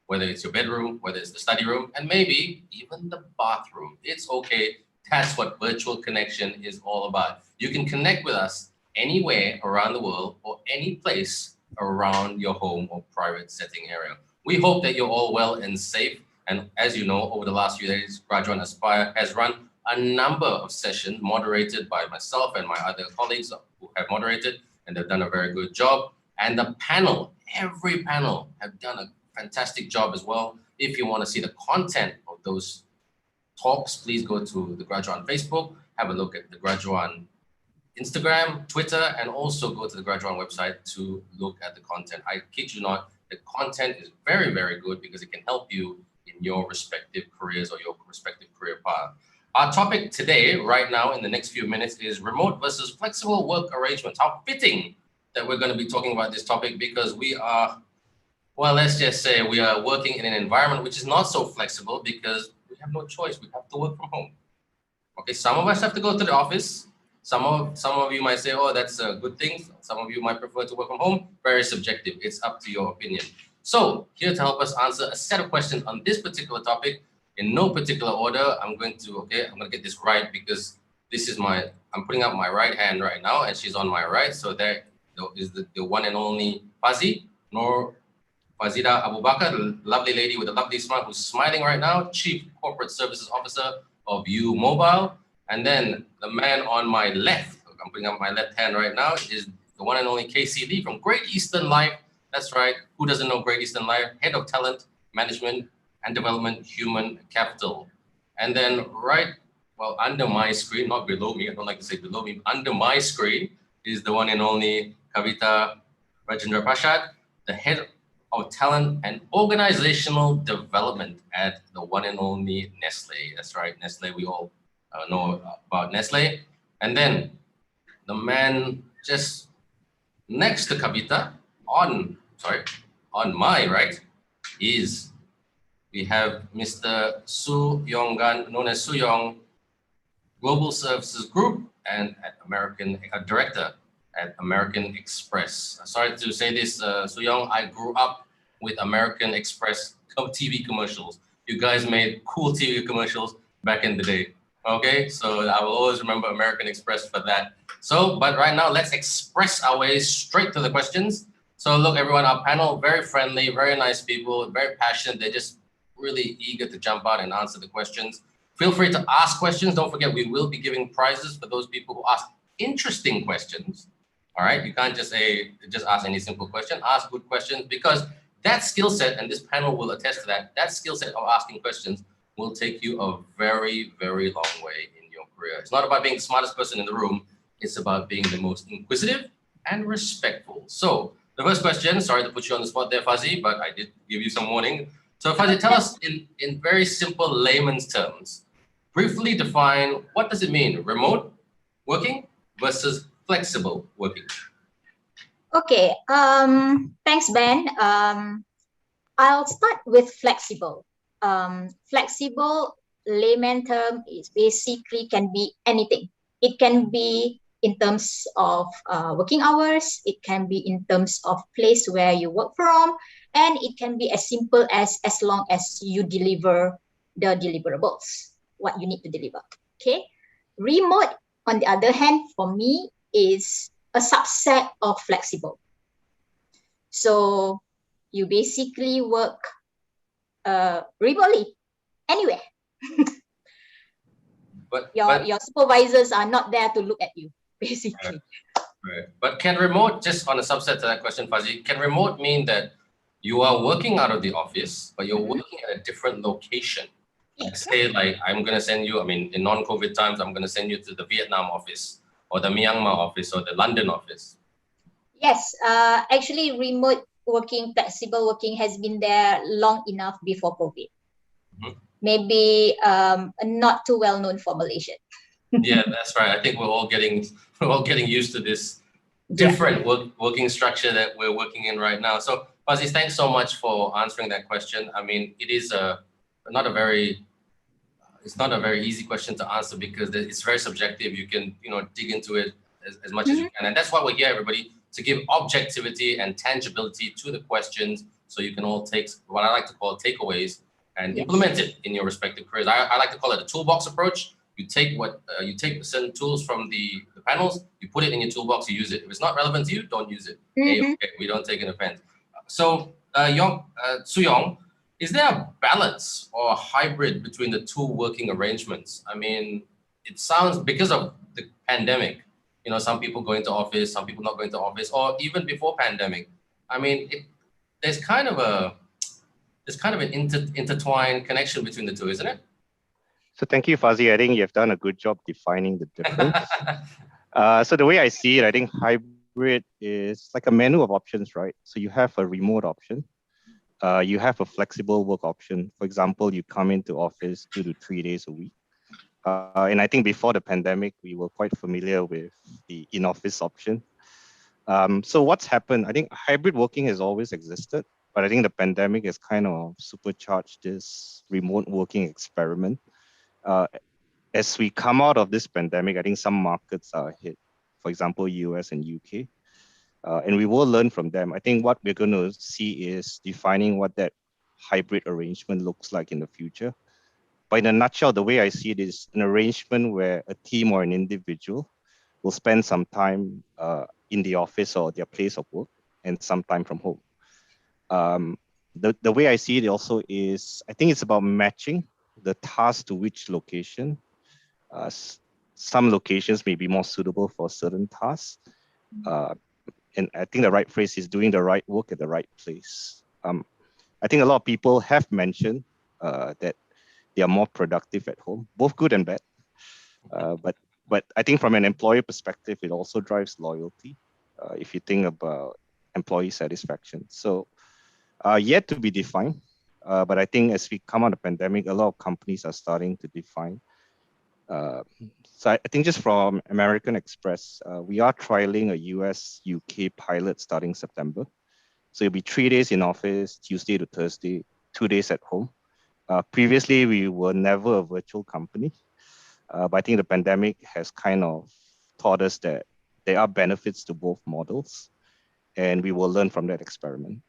whether it's your bedroom, whether it's the study room, and maybe even the bathroom. It's okay. That's what virtual connection is all about. You can connect with us anywhere around the world or any place around your home or private setting area. We hope that you're all well and safe. And as you know, over the last few days, Graduate Aspire has run a number of sessions moderated by myself and my other colleagues who have moderated, and they've done a very good job. And the panel, every panel have done a fantastic job as well. If you want to see the content of those talks, please go to the Graduate Facebook, have a look at the Graduate Instagram, Twitter, and also go to the Graduate website to look at the content. I kid you not, the content is very, very good because it can help you in your respective careers or your respective career path. Our topic today, right now, in the next few minutes, is remote versus flexible work arrangements. How fitting that we're going to be talking about this topic because we are, well, let's just say we are working in an environment which is not so flexible because we have no choice. We have to work from home. Okay, some of us have to go to the office. Some of you might say, oh, that's a good thing. Some of you might prefer to work from home. Very subjective. It's up to your opinion. So here to help us answer a set of questions on this particular topic, in no particular order, I'm going to get this right because this is I'm putting up my right hand right now and she's on my right. So there is the one and only Fazida Abu Bakar, the lovely lady with a lovely smile who's smiling right now, Chief Corporate Services Officer of U Mobile. And then the man on my left, I'm putting up my left hand right now, is the one and only KC Lee from Great Eastern Life. That's right. Who doesn't know Great Eastern Life? Head of Talent, Management and Development, Human Capital. And then under my screen, not below me, I don't like to say below me, under my screen is the one and only Kavita Rajendra Prasad, the Head of Talent and Organizational Development at the one and only Nestle. That's right, Nestle, we all know about Nestle. And then the man just next to Kavita, on my right, we have Mr. Su Yong Gan, known as Su Yong, Global Services Group and Director at American Express. Sorry to say this, Su Yong, I grew up with American Express TV commercials. You guys made cool TV commercials back in the day. Okay, so I will always remember American Express for that. So, but right now, let's express our way straight to the questions. So look, everyone, our panel, very friendly, very nice people, very passionate. They're just really eager to jump out and answer the questions. Feel free to ask questions. Don't forget, we will be giving prizes for those people who ask interesting questions. All right, you can't just ask any simple question, ask good questions, because that skill set, and this panel will attest to that, that skill set of asking questions will take you a very, very long way in your career. It's not about being the smartest person in the room. It's about being the most inquisitive and respectful. So the first question, sorry to put you on the spot there, Fuzzy, but I did give you some warning. So Fuzzy, tell us in very simple layman's terms, briefly define what does it mean, remote working versus flexible working? Okay, thanks, Ben. I'll start with flexible. Flexible layman term is basically can be anything. It can be in terms of working hours, it can be in terms of place where you work from, and it can be as simple as long as you deliver the deliverables, what you need to deliver. Okay, remote, on the other hand, for me is a subset of flexible. So you basically work remotely anywhere. But your supervisors are not there to look at you, basically. Right. But can remote, just on a subset to that question, Fuzzy, can remote mean that you are working out of the office, but you're working at a different location? Like say, like, I'm going to send you, in non-COVID times, I'm going to send you to the Vietnam office or the Myanmar office or the London office. Yes, actually remote working, flexible working has been there long enough before COVID. Maybe not too well known for Malaysia. Yeah, that's right. I think we're all getting used to this different working structure that we're working in right now. So Fuzzy, thanks so much for answering that question. It is not a very easy question to answer because it's very subjective. You can dig into it as much as you can, and that's why we're here, everybody, to give objectivity and tangibility to the questions so you can all take what I like to call takeaways and Yes. implement it in your respective careers. I like to call it a toolbox approach. You take you take certain tools from the panels, you put it in your toolbox, you use it. If it's not relevant to you, don't use it. Mhm. Okay, we don't take an offense. So, Soo-Yong, is there a balance or a hybrid between the two working arrangements? I mean, it sounds, because of the pandemic, you know, some people going to office, some people not going to office, or even before pandemic. I mean, there's kind of an intertwined connection between the two, isn't it? So thank you, Fuzzy. I think you've done a good job defining the difference. So the way I see it, I think hybrid is like a menu of options, right? So you have a remote option. You have a flexible work option. For example, you come into office 2 to 3 days a week. And I think before the pandemic, we were quite familiar with the in-office option. So what's happened? I think hybrid working has always existed, but I think the pandemic has kind of supercharged this remote working experiment. As we come out of this pandemic, I think some markets are hit, for example, US and UK, and we will learn from them. I think what we're going to see is defining what that hybrid arrangement looks like in the future. But in a nutshell, the way I see it is an arrangement where a team or an individual will spend some time in the office or their place of work and some time from home. The way I see it also is, I think it's about matching the task to which location. Some locations may be more suitable for certain tasks. And I think the right phrase is doing the right work at the right place. I think a lot of people have mentioned that they are more productive at home, both good and bad. But I think from an employer perspective, it also drives loyalty. If you think about employee satisfaction. So yet to be defined. But I think as we come out of the pandemic, a lot of companies are starting to define. So I think just from American Express, we are trialing a US UK pilot starting September. So it'll be 3 days in office, Tuesday to Thursday, 2 days at home. Previously, we were never a virtual company, but I think the pandemic has kind of taught us that there are benefits to both models, and we will learn from that experiment.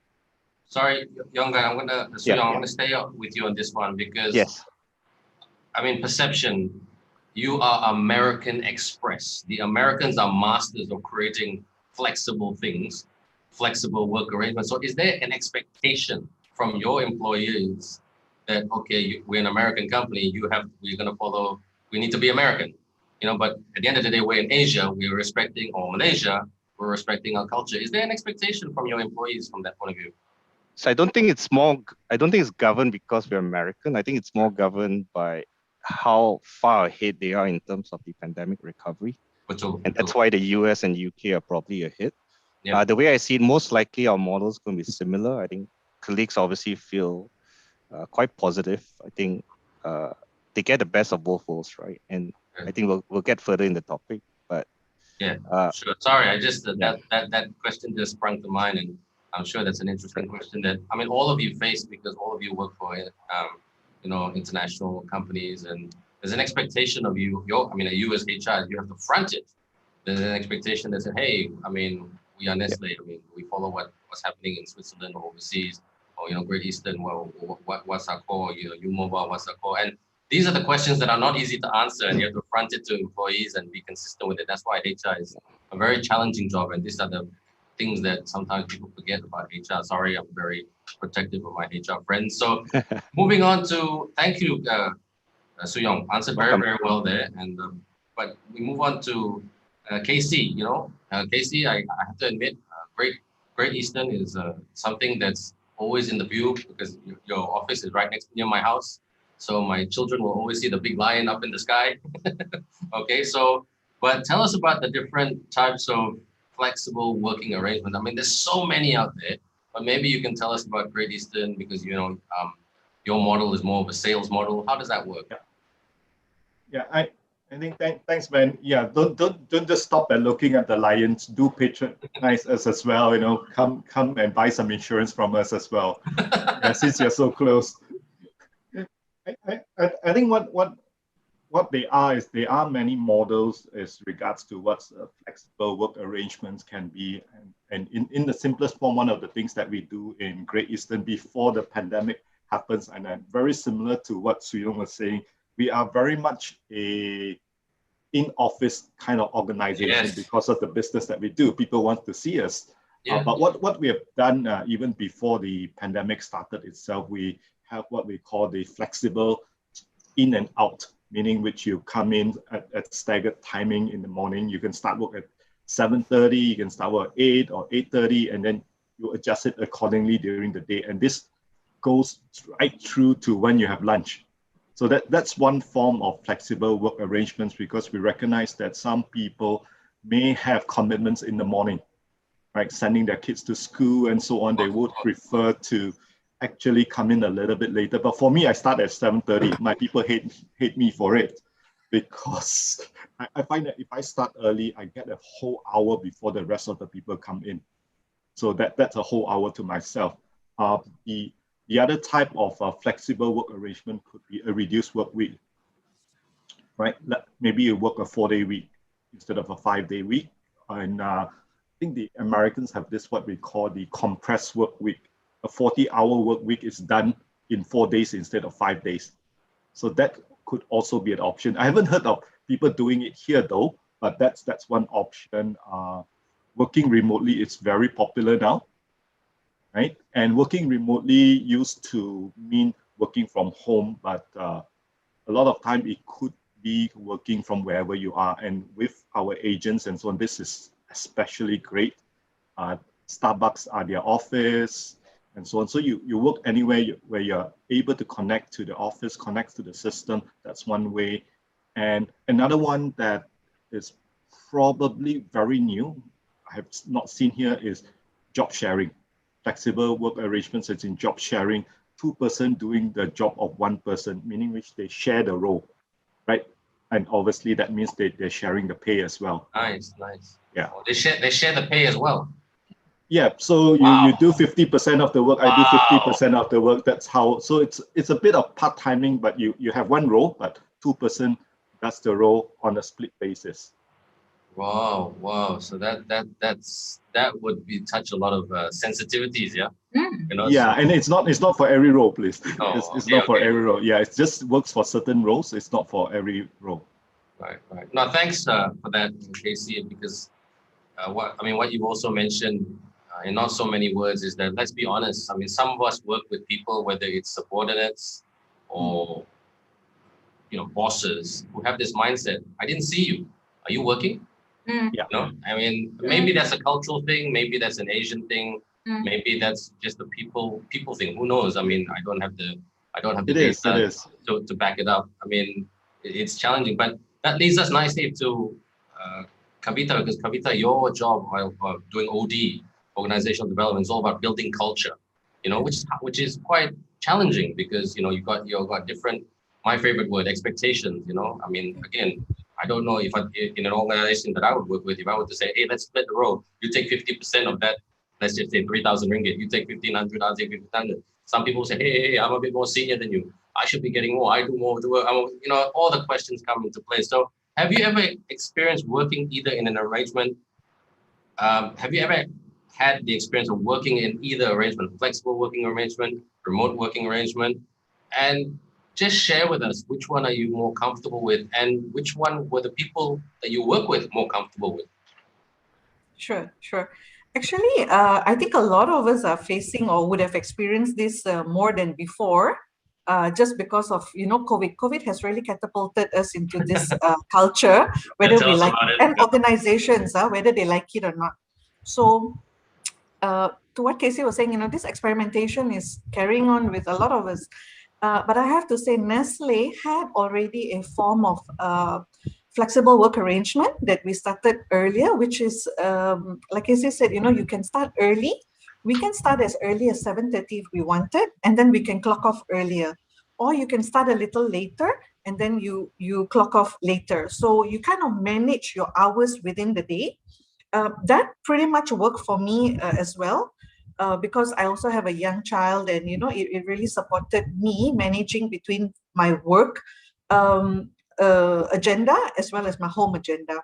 Sorry, Young guy, I'm gonna stay up with you on this one because yes, I mean perception. You are American Express. The Americans are masters of creating flexible things, flexible work arrangements. So is there an expectation from your employees that, okay, we're an American company, we're gonna follow, we need to be American, you know, but at the end of the day, we're in Asia, we're respecting, or Malaysia, we're respecting our culture. Is there an expectation from your employees from that point of view? so I don't think it's governed because we're American. I think it's more governed by how far ahead they are in terms of the pandemic recovery. And that's why the US and UK are probably ahead. Yeah. The way I see it, most likely our model is going to be similar. I think colleagues obviously feel quite positive. I think they get the best of both worlds, right? And I think we'll get further in the topic. But sure. Sorry, I just that question just sprung to mind, and I'm sure that's an interesting question that I mean all of you face because all of you work for you know, international companies, and there's an expectation of you. A US HR, you have to front it. There's an expectation that says, hey, I mean, we are Nestle. I mean, we follow what's happening in Switzerland or overseas, or you know, Great Eastern. Well, what's our core? You know, U-Mobile, what's our core? And these are the questions that are not easy to answer, and you have to front it to employees and be consistent with it. That's why HR is a very challenging job, and these are the things that sometimes people forget about HR. Sorry, I'm very protective of my HR friends. So moving on to, thank you, Soo-Yong, answered very, very well there. And but we move on to Casey, you know, Casey, I have to admit, Great Eastern is something that's always in the view because your office is right near my house. So my children will always see the big lion up in the sky. Okay, so, but tell us about the different types of flexible working arrangement. I mean, there's so many out there, but maybe you can tell us about Great Eastern because, you know, your model is more of a sales model. How does that work? Yeah, I think thanks, Ben. Yeah, don't just stop at looking at the lions. Do patronize us as well. You know, come and buy some insurance from us as well. Since you're so close. I think what what they are is there are many models as regards to what flexible work arrangements can be. And in the simplest form, one of the things that we do in Great Eastern before the pandemic happens, and very similar to what Swee Long was saying, we are very much a in-office kind of organization. Yes. Because of the business that we do. People want to see us. Yeah. But what we have done even before the pandemic started itself, we have what we call the flexible in and out, meaning which you come in at staggered timing in the morning. You can start work at 7:30, you can start work at 8 or 8:30, and then you adjust it accordingly during the day. And this goes right through to when you have lunch. So that's one form of flexible work arrangements, because we recognize that some people may have commitments in the morning, right? Sending their kids to school and so on. They would prefer to actually come in a little bit later. But for me, I start at 7:30. My people hate me for it, because I find that if I start early, I get a whole hour before the rest of the people come in. So that's a whole hour to myself. The other type of flexible work arrangement could be a reduced work week, right? Maybe you work a 4-day week instead of a 5-day week. And I think the Americans have this, what we call the compressed work week. A 40-hour work week is done in 4 days instead of 5 days. So that could also be an option. I haven't heard of people doing it here though, but that's one option. Working remotely is very popular now, right? And working remotely used to mean working from home, but a lot of time it could be working from wherever you are. And with our agents and so on, this is especially great. Starbucks are their office and so on. So you work anywhere where you're able to connect to the office, connect to the system. That's one way. And another one that is probably very new, I have not seen here, is job sharing. Flexible work arrangements, it's in job sharing, 2 person doing the job of 1 person, meaning which they share the role, right? And obviously that means they're sharing the pay as well. Nice. Yeah. Oh, they share the pay as well. Yeah, so you do 50% of the work, I do 50% of the work. That's how, so it's a bit of part timing, but you have one role, but 2 person does the role on a split basis. Wow. So that would be touch a lot of sensitivities, yeah. You know, Yeah, so, and it's not for every role, please. Oh, it's okay, not for okay. every role. Yeah, it just works for certain roles. It's not for every role. Right. No, thanks for that, Casey, because what you've also mentioned in not so many words is that, let's be honest, I mean, some of us work with people, whether it's subordinates or bosses, who have this mindset, I didn't see you. Are you working? Mm. Yeah. You know, I mean, maybe that's a cultural thing, maybe that's an Asian thing, maybe that's just the people thing. Who knows? I mean, I don't have the data to back it up. I mean, it's challenging, but that leads us nicely to Kavita, because Kavita, your job while doing OD, organizational development, is all about building culture, which is quite challenging, because you've got different, my favorite word, expectations. I mean, again, I don't know if in an organization that I would work with, if I were to say, hey, let's split the role, you take 50% of that, let's just say 3,000 ringgit, you take 1,500, I'll take 1,500. Some people say, hey, I'm a bit more senior than you, I should be getting more, I do more of the work. All the questions come into play. So have you ever experienced working either in an arrangement? Have you ever had the experience of working in either arrangement, flexible working arrangement, remote working arrangement? And just share with us, which one are you more comfortable with, and which one were the people that you work with more comfortable with? Sure. Actually, I think a lot of us are facing or would have experienced this more than before, just because of COVID. COVID has really catapulted us into this culture, whether we like it, and organizations, whether they like it or not. So, to what Casey was saying, this experimentation is carrying on with a lot of us. But I have to say, Nestle had already a form of flexible work arrangement that we started earlier, which is, like Casey said, you can start early. We can start as early as 7:30 if we wanted, and then we can clock off earlier. Or you can start a little later, and then you clock off later. So you kind of manage your hours within the day. That pretty much worked for me as well. Because I also have a young child, and it really supported me managing between my work. agenda as well as my home agenda.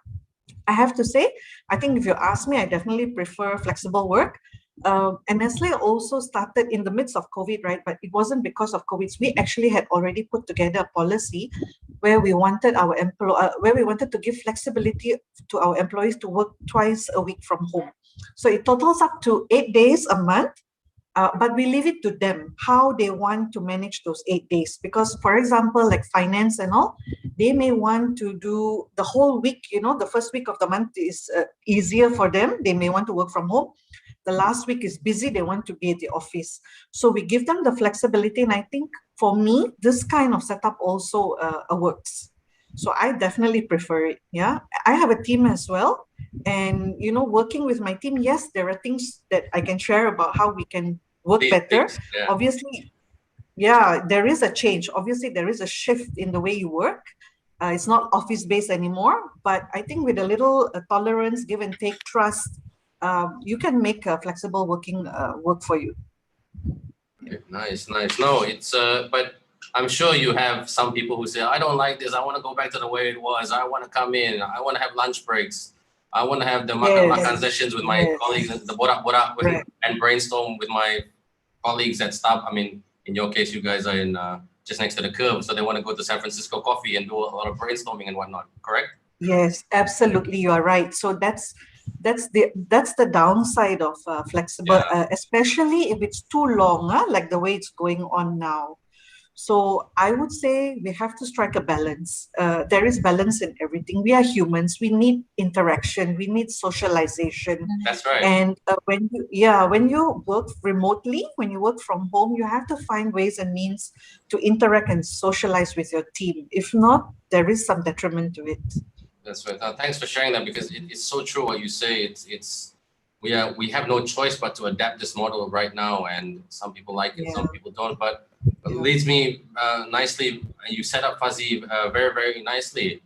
I have to say, I think if you ask me, I definitely prefer flexible work. And Nestle also started in the midst of COVID, right? But it wasn't because of COVID. We actually had already put together a policy where we wanted where we wanted to give flexibility to our employees to work twice a week from home. So it totals up to 8 days a month. But we leave it to them how they want to manage those 8 days. Because, for example, like finance and all, they may want to do the whole week. The first week of the month is easier for them. They may want to work from home. The last week is busy. They want to be at the office. So we give them the flexibility. And I think for me, this kind of setup also works. So I definitely prefer it. Yeah, I have a team as well. And, working with my team, yes, there are things that I can share about how we can work better. Yeah. Obviously, yeah, there is a change. Obviously, there is a shift in the way you work. It's not office-based anymore. But I think with a little tolerance, give and take, trust, you can make flexible working work for you. Okay, nice. No, it's but I'm sure you have some people who say, I don't like this. I want to go back to the way it was. I want to come in. I want to have lunch breaks. I want to have the makan sessions with my colleagues, the borak and brainstorm with my colleagues at staff. I mean, in your case, you guys are in just next to the curve, so they want to go to San Francisco Coffee and do a lot of brainstorming and whatnot. Correct? Yes, absolutely, you are right. So that's the downside of flexible, especially if it's too long, like the way it's going on now. So I would say we have to strike a balance. There is balance in everything. We are humans. We need interaction. We need socialization. That's right. And when you work remotely, when you work from home, you have to find ways and means to interact and socialize with your team. If not, there is some detriment to it. That's right. Thanks for sharing that, because it's so true what you say. We have no choice but to adapt this model right now, and some people like it, some people don't. But it leads me nicely. You set up Fuzzy very, very nicely,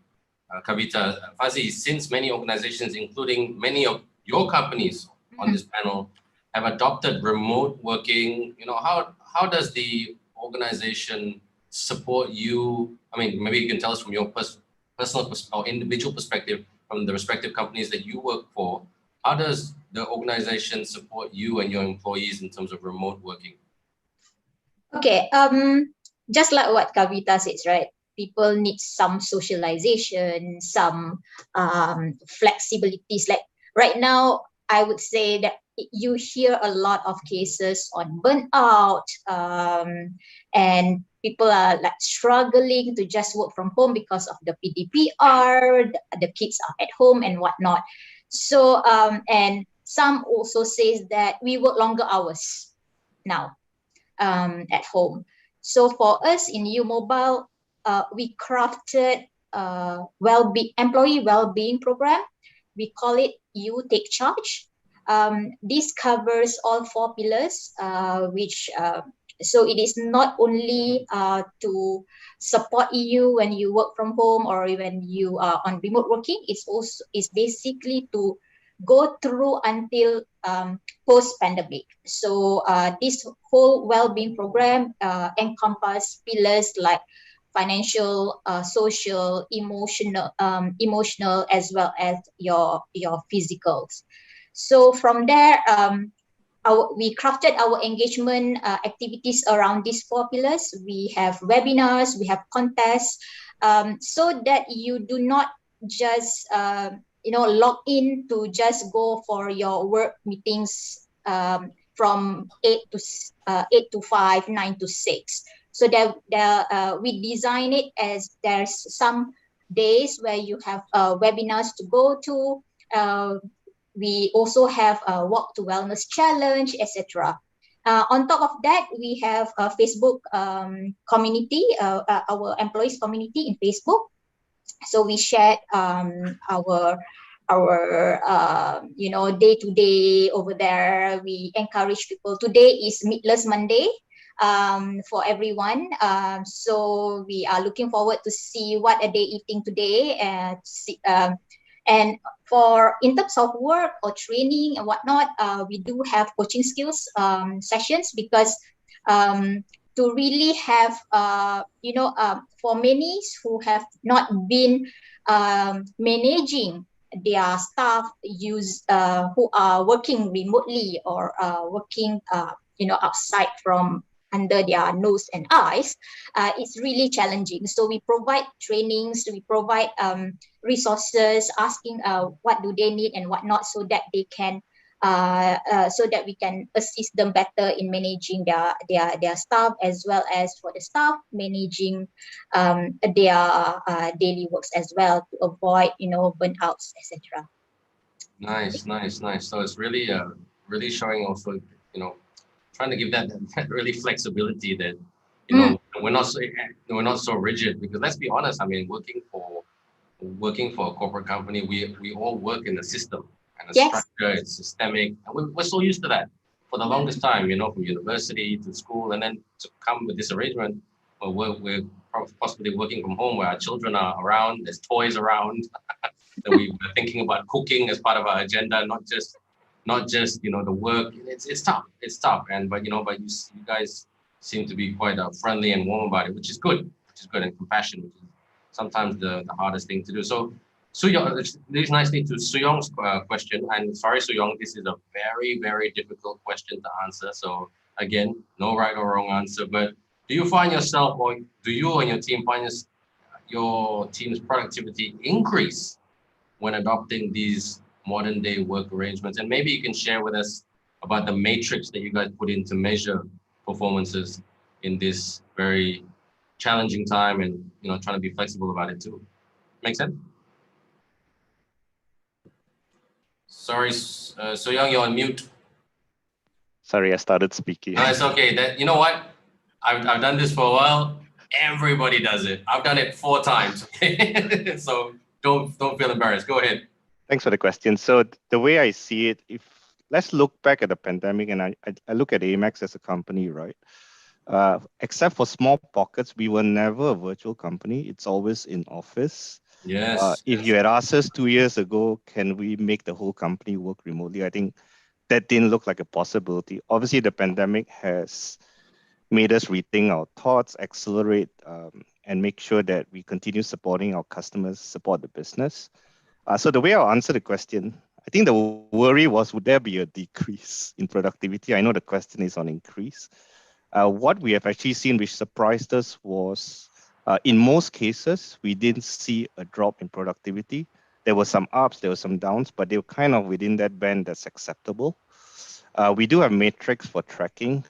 Kavita. Fuzzy, since many organizations, including many of your companies on this panel, have adopted remote working, how does the organization support you? I mean, maybe you can tell us from your personal or individual perspective from the respective companies that you work for. How does the organization support you and your employees in terms of remote working? Okay, just like what Kavita says, right? People need some socialization, some flexibilities. Like right now, I would say that you hear a lot of cases on burnout, and people are like struggling to just work from home because of the PDPR, the kids are at home and whatnot. So, and some also says that we work longer hours now at home. So for us in U Mobile, we crafted employee well-being program. We call it You Take Charge. This covers all 4 pillars, so it is not only to support you when you work from home or when you are on remote working. It's basically to go through until post-pandemic. So this whole well-being program encompasses pillars like financial, social, emotional, as well as your physicals. So from there, we crafted our engagement activities around these 4 pillars. We have webinars, we have contests, so that you do not just log in to just go for your work meetings from 8 to 5, 9 to 6. So that we design it as there's some days where you have webinars to go to. We also have a Walk to Wellness Challenge, etc. On top of that, we have a Facebook community, our employees community in Facebook. So we shared our day-to-day over there. We encourage people. Today is Meatless Monday for everyone. So we are looking forward to see what are they eating today, and in terms of work or training and whatnot, we do have coaching skills sessions, because to really have, for many who have not been managing their staff who are working remotely or working, outside from under their nose and eyes, it's really challenging. So we provide trainings, we provide resources, asking what do they need and what not, so that they can so that we can assist them better in managing their staff, as well as for the staff managing their daily works as well, to avoid burnouts, etc. Nice, nice, nice. So it's really really showing also, trying to give that really flexibility that, we're not so rigid, because let's be honest, I mean, working for a corporate company, we all work in a system and a Yes. structure. It's systemic, and we're so used to that for the longest time, from university to school, and then to come with this arrangement where we're possibly working from home, where our children are around, there's toys around, that we're thinking about cooking as part of our agenda, not just the work. It's tough, but you guys seem to be quite friendly and warm about it, which is good, and compassionate, which is sometimes the hardest thing to do. So Suyong, this leads nicely to Suyong's question, and sorry Suyong, this is a very, very difficult question to answer, so again, no right or wrong answer, but do you find yourself, or do you and your team find your team's productivity increase when adopting these modern day work arrangements? And maybe you can share with us about the matrix that you guys put in to measure performances in this very challenging time, and trying to be flexible about it too. Make sense? Sorry, Suyong, you're on mute. Sorry, I started speaking. No, it's okay. You know what? I've done this for a while. Everybody does it. I've done it 4 times. Okay? So don't feel embarrassed. Go ahead. Thanks for the question. So the way I see it, let's look back at the pandemic, and I look at Amex as a company, right? Except for small pockets, we were never a virtual company. It's always in office. Yes. If you had asked us 2 years ago, can we make the whole company work remotely? I think that didn't look like a possibility. Obviously, the pandemic has made us rethink our thoughts, accelerate, and make sure that we continue supporting our customers, support the business. So the way I'll answer the question, I think the worry was, would there be a decrease in productivity? I know the question is on increase. What we have actually seen, which surprised us, was in most cases, we didn't see a drop in productivity. There were some ups, there were some downs, but they were kind of within that band that's acceptable. We do have metrics for tracking.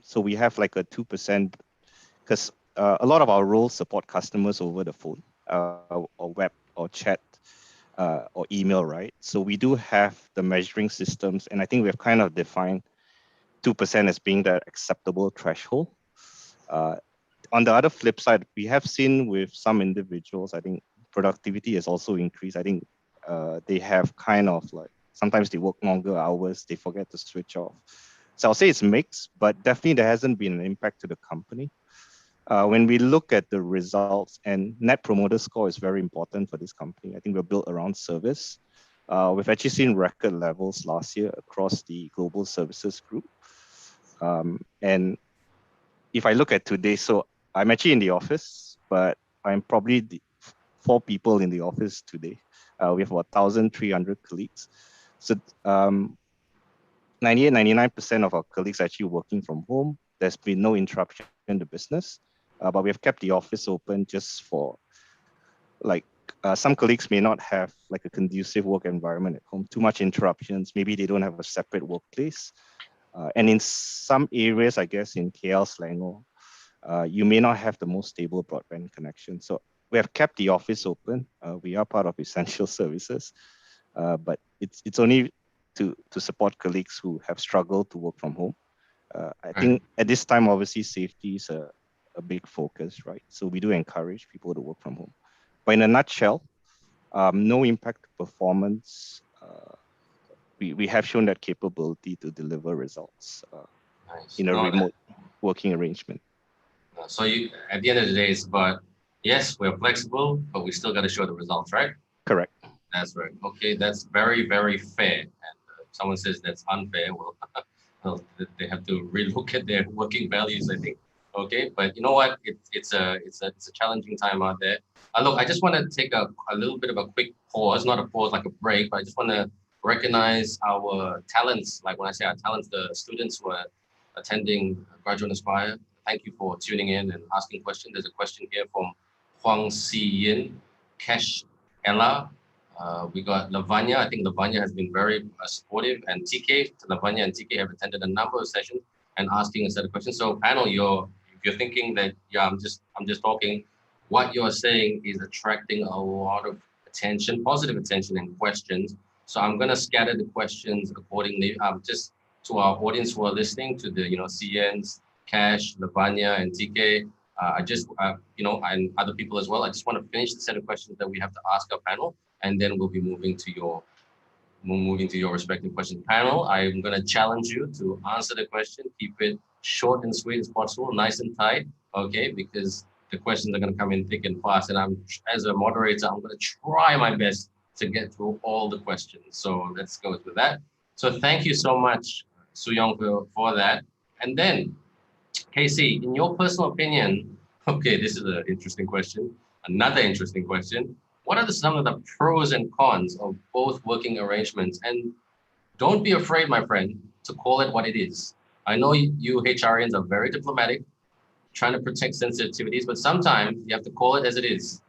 So we have like a 2%, because a lot of our roles support customers over the phone, or web, or chat, or email, right? So we do have the measuring systems, and I think we've kind of defined 2% as being the acceptable threshold. On the other flip side, we have seen with some individuals, I think productivity has also increased. I think they have kind of like, sometimes they work longer hours, they forget to switch off. So I'll say it's mixed, but definitely there hasn't been an impact to the company. When we look at the results, and Net Promoter Score is very important for this company. I think we're built around service. We've actually seen record levels last year across the global services group. And if I look at today, so I'm actually in the office, but I'm probably 4 people in the office today. We have about 1,300 colleagues. So 99% of our colleagues are actually working from home. There's been no interruption in the business, but we have kept the office open just for, like, some colleagues may not have like a conducive work environment at home, too much interruptions. Maybe they don't have a separate workplace. And in some areas, I guess in KL, Selangor, you may not have the most stable broadband connection. So we have kept the office open. We are part of essential services, but it's only to support colleagues who have struggled to work from home. I think at this time, obviously, safety is a big focus, right? So we do encourage people to work from home. But in a nutshell, no impact to performance. We have shown that capability to deliver results in a remote working arrangement. So at the end of the day, it's about, yes, we're flexible, but we still got to show the results, right? Correct. That's right. Okay, that's very, very fair. And if someone says that's unfair, well, they have to relook at their working values, I think, Okay, but you know what? It's a challenging time out there. Look, I just want to take a little bit of a quick pause, not a pause like a break, but I just want to recognize our talents. Like when I say our talents, the students who are attending Graduate Aspire. Thank you for tuning in and asking questions. There's a question here from Huang Si Yin, Kesh Ella. We got Lavanya. I think Lavanya has been very supportive, and TK, Lavanya and TK have attended a number of sessions and asking a set of questions. So panel, if you're thinking that I'm just talking, what you're saying is attracting a lot of attention, positive attention and questions. So I'm gonna scatter the questions accordingly. Just to our audience who are listening, to the CNs, Cash, Lavanya, and TK. And other people as well. I just want to finish the set of questions that we have to ask our panel, and then we'll be moving to your respective questions. Panel, I'm going to challenge you to answer the question. Keep it short and sweet as possible, nice and tight, okay? Because the questions are going to come in thick and fast, and as a moderator, I'm going to try my best to get through all the questions. So let's go with that. So thank you so much, Soo-Young, for that. And then, KC, in your personal opinion, okay, this is an interesting question, another interesting question. What are some of the pros and cons of both working arrangements? And don't be afraid, my friend, to call it what it is. I know you HRians are very diplomatic, trying to protect sensitivities, but sometimes you have to call it as it is.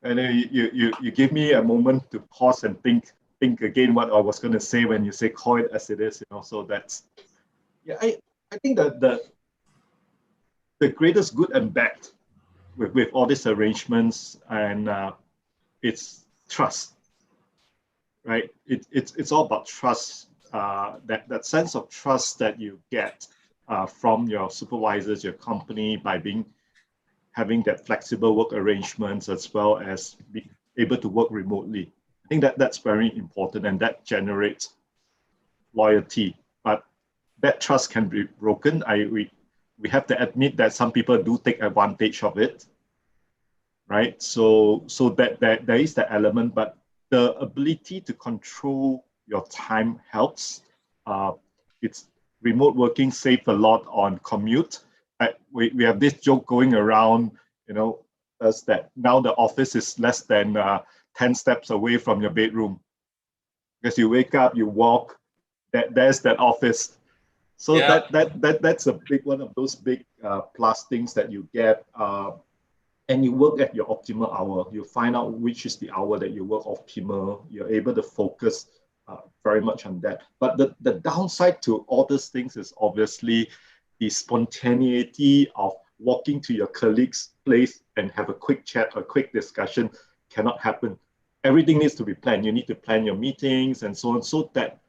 And you give me a moment to pause and think again what I was going to say when you say call it as it is. So that's, yeah, I think that the greatest good and bad with all these arrangements, and it's trust, right? It's all about trust. That sense of trust that you get from your supervisors, your company, by having that flexible work arrangements, as well as being able to work remotely. I think that's very important, and that generates loyalty. But that trust can be broken. We have to admit that some people do take advantage of it, right? So that there is the element, but the ability to control your time helps. It's remote working saved a lot on commute. We have this joke going around, as that now the office is less than 10 steps away from your bedroom. Because you wake up, you walk, there's that office. So yeah. That's a big one of those big plus things that you get. And you work at your optimal hour. You find out which is the hour that you work optimal. You're able to focus very much on that. But the downside to all these things is obviously the spontaneity of walking to your colleague's place and have a quick chat, a quick discussion cannot happen. Everything needs to be planned. You need to plan your meetings and so on, so that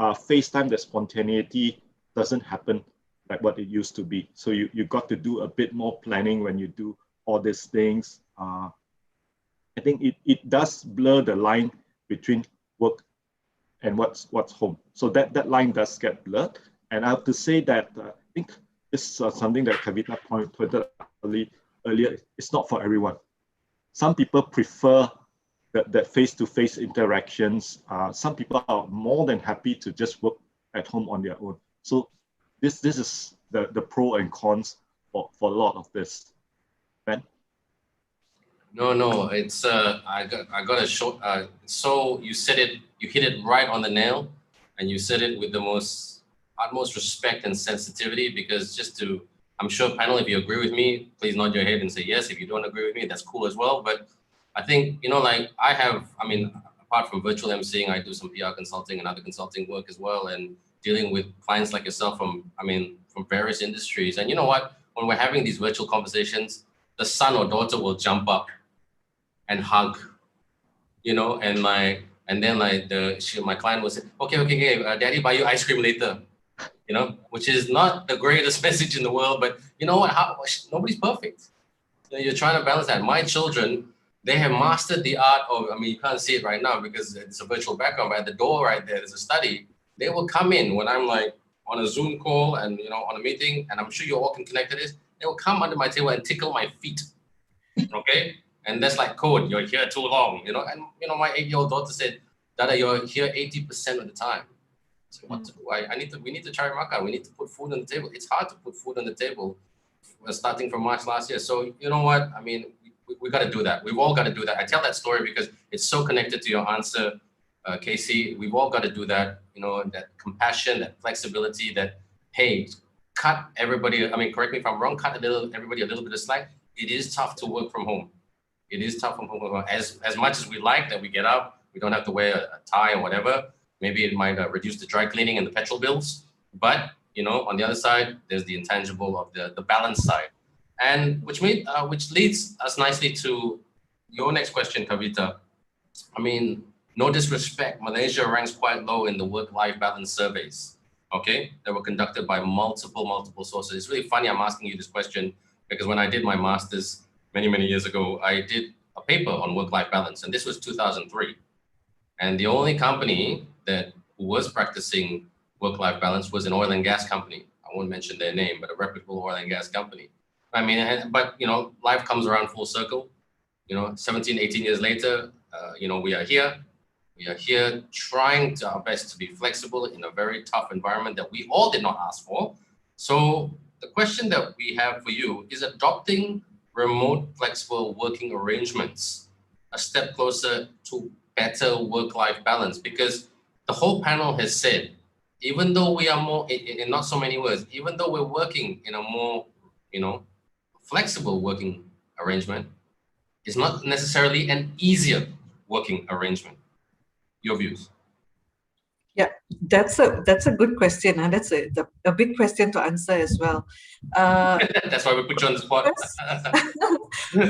FaceTime, the spontaneity doesn't happen like what it used to be. So you got to do a bit more planning when you do all these things. I think it does blur the line between work and what's home. So that line does get blurred. And I have to say that I think this is something that Kavita pointed out earlier. It's not for everyone. Some people prefer that face-to-face interactions. Some people are more than happy to just work at home on their own. So this is the pro and cons for a lot of this. Ben? No, it's I got a short. So you said it, you hit it right on the nail, and you said it with the utmost respect and sensitivity. Because I'm sure panel, if you agree with me, please nod your head and say yes. If you don't agree with me, that's cool as well. But I think apart from virtual emceeing, I do some PR consulting and other consulting work as well, and dealing with clients like yourself from various industries. And you know what? When we're having these virtual conversations, the son or daughter will jump up and hug, and then my client will say, okay, daddy buy you ice cream later, which is not the greatest message in the world, but you know what, nobody's perfect. You're trying to balance that. My children, they have mastered the art of, you can't see it right now because it's a virtual background, but at the door right there's a study. They will come in when I'm like on a Zoom call and, on a meeting, and I'm sure you all can connect to this. They will come under my table and tickle my feet, okay? And that's like code, you're here too long, And, my 8-year-old daughter said, Dada, you're here 80% of the time. So what to do? We need to try makan. We need to put food on the table. It's hard to put food on the table starting from March last year. So you know what? I mean, we got to do that. We've all got to do that. I tell that story because it's so connected to your answer, Casey. We've all got to do that. You know, that compassion, that flexibility, that, hey, cut everybody. I mean, correct me if I'm wrong, cut everybody a little bit of slack. It is tough to work from home. It is tough from home. As much as we like that we get up, we don't have to wear a tie or whatever. Maybe it might reduce the dry cleaning and the petrol bills. But, you know, on the other side, there's the intangible of the balance side. And which leads us nicely to your next question, Kavita. I mean, no disrespect, Malaysia ranks quite low in the work-life balance surveys, okay, that were conducted by multiple sources. It's really funny I'm asking you this question because when I did my master's many years ago, I did a paper on work-life balance, and this was 2003. And the only company who was practicing work-life balance was an oil and gas company. I won't mention their name, but a reputable oil and gas company. I mean, but, you know, life comes around full circle. You know, 17, 18 years later, you know, we are here. We are here trying our best to be flexible in a very tough environment that we all did not ask for. So the question that we have for you is adopting remote flexible working arrangements a step closer to better work-life balance? Because the whole panel has said, even though we are more, in not so many words, even though we're working in a more, you know, flexible working arrangement, it's not necessarily an easier working arrangement. Your views? Yeah, that's a good question, and that's a big question to answer as well. That's why we put you on the spot.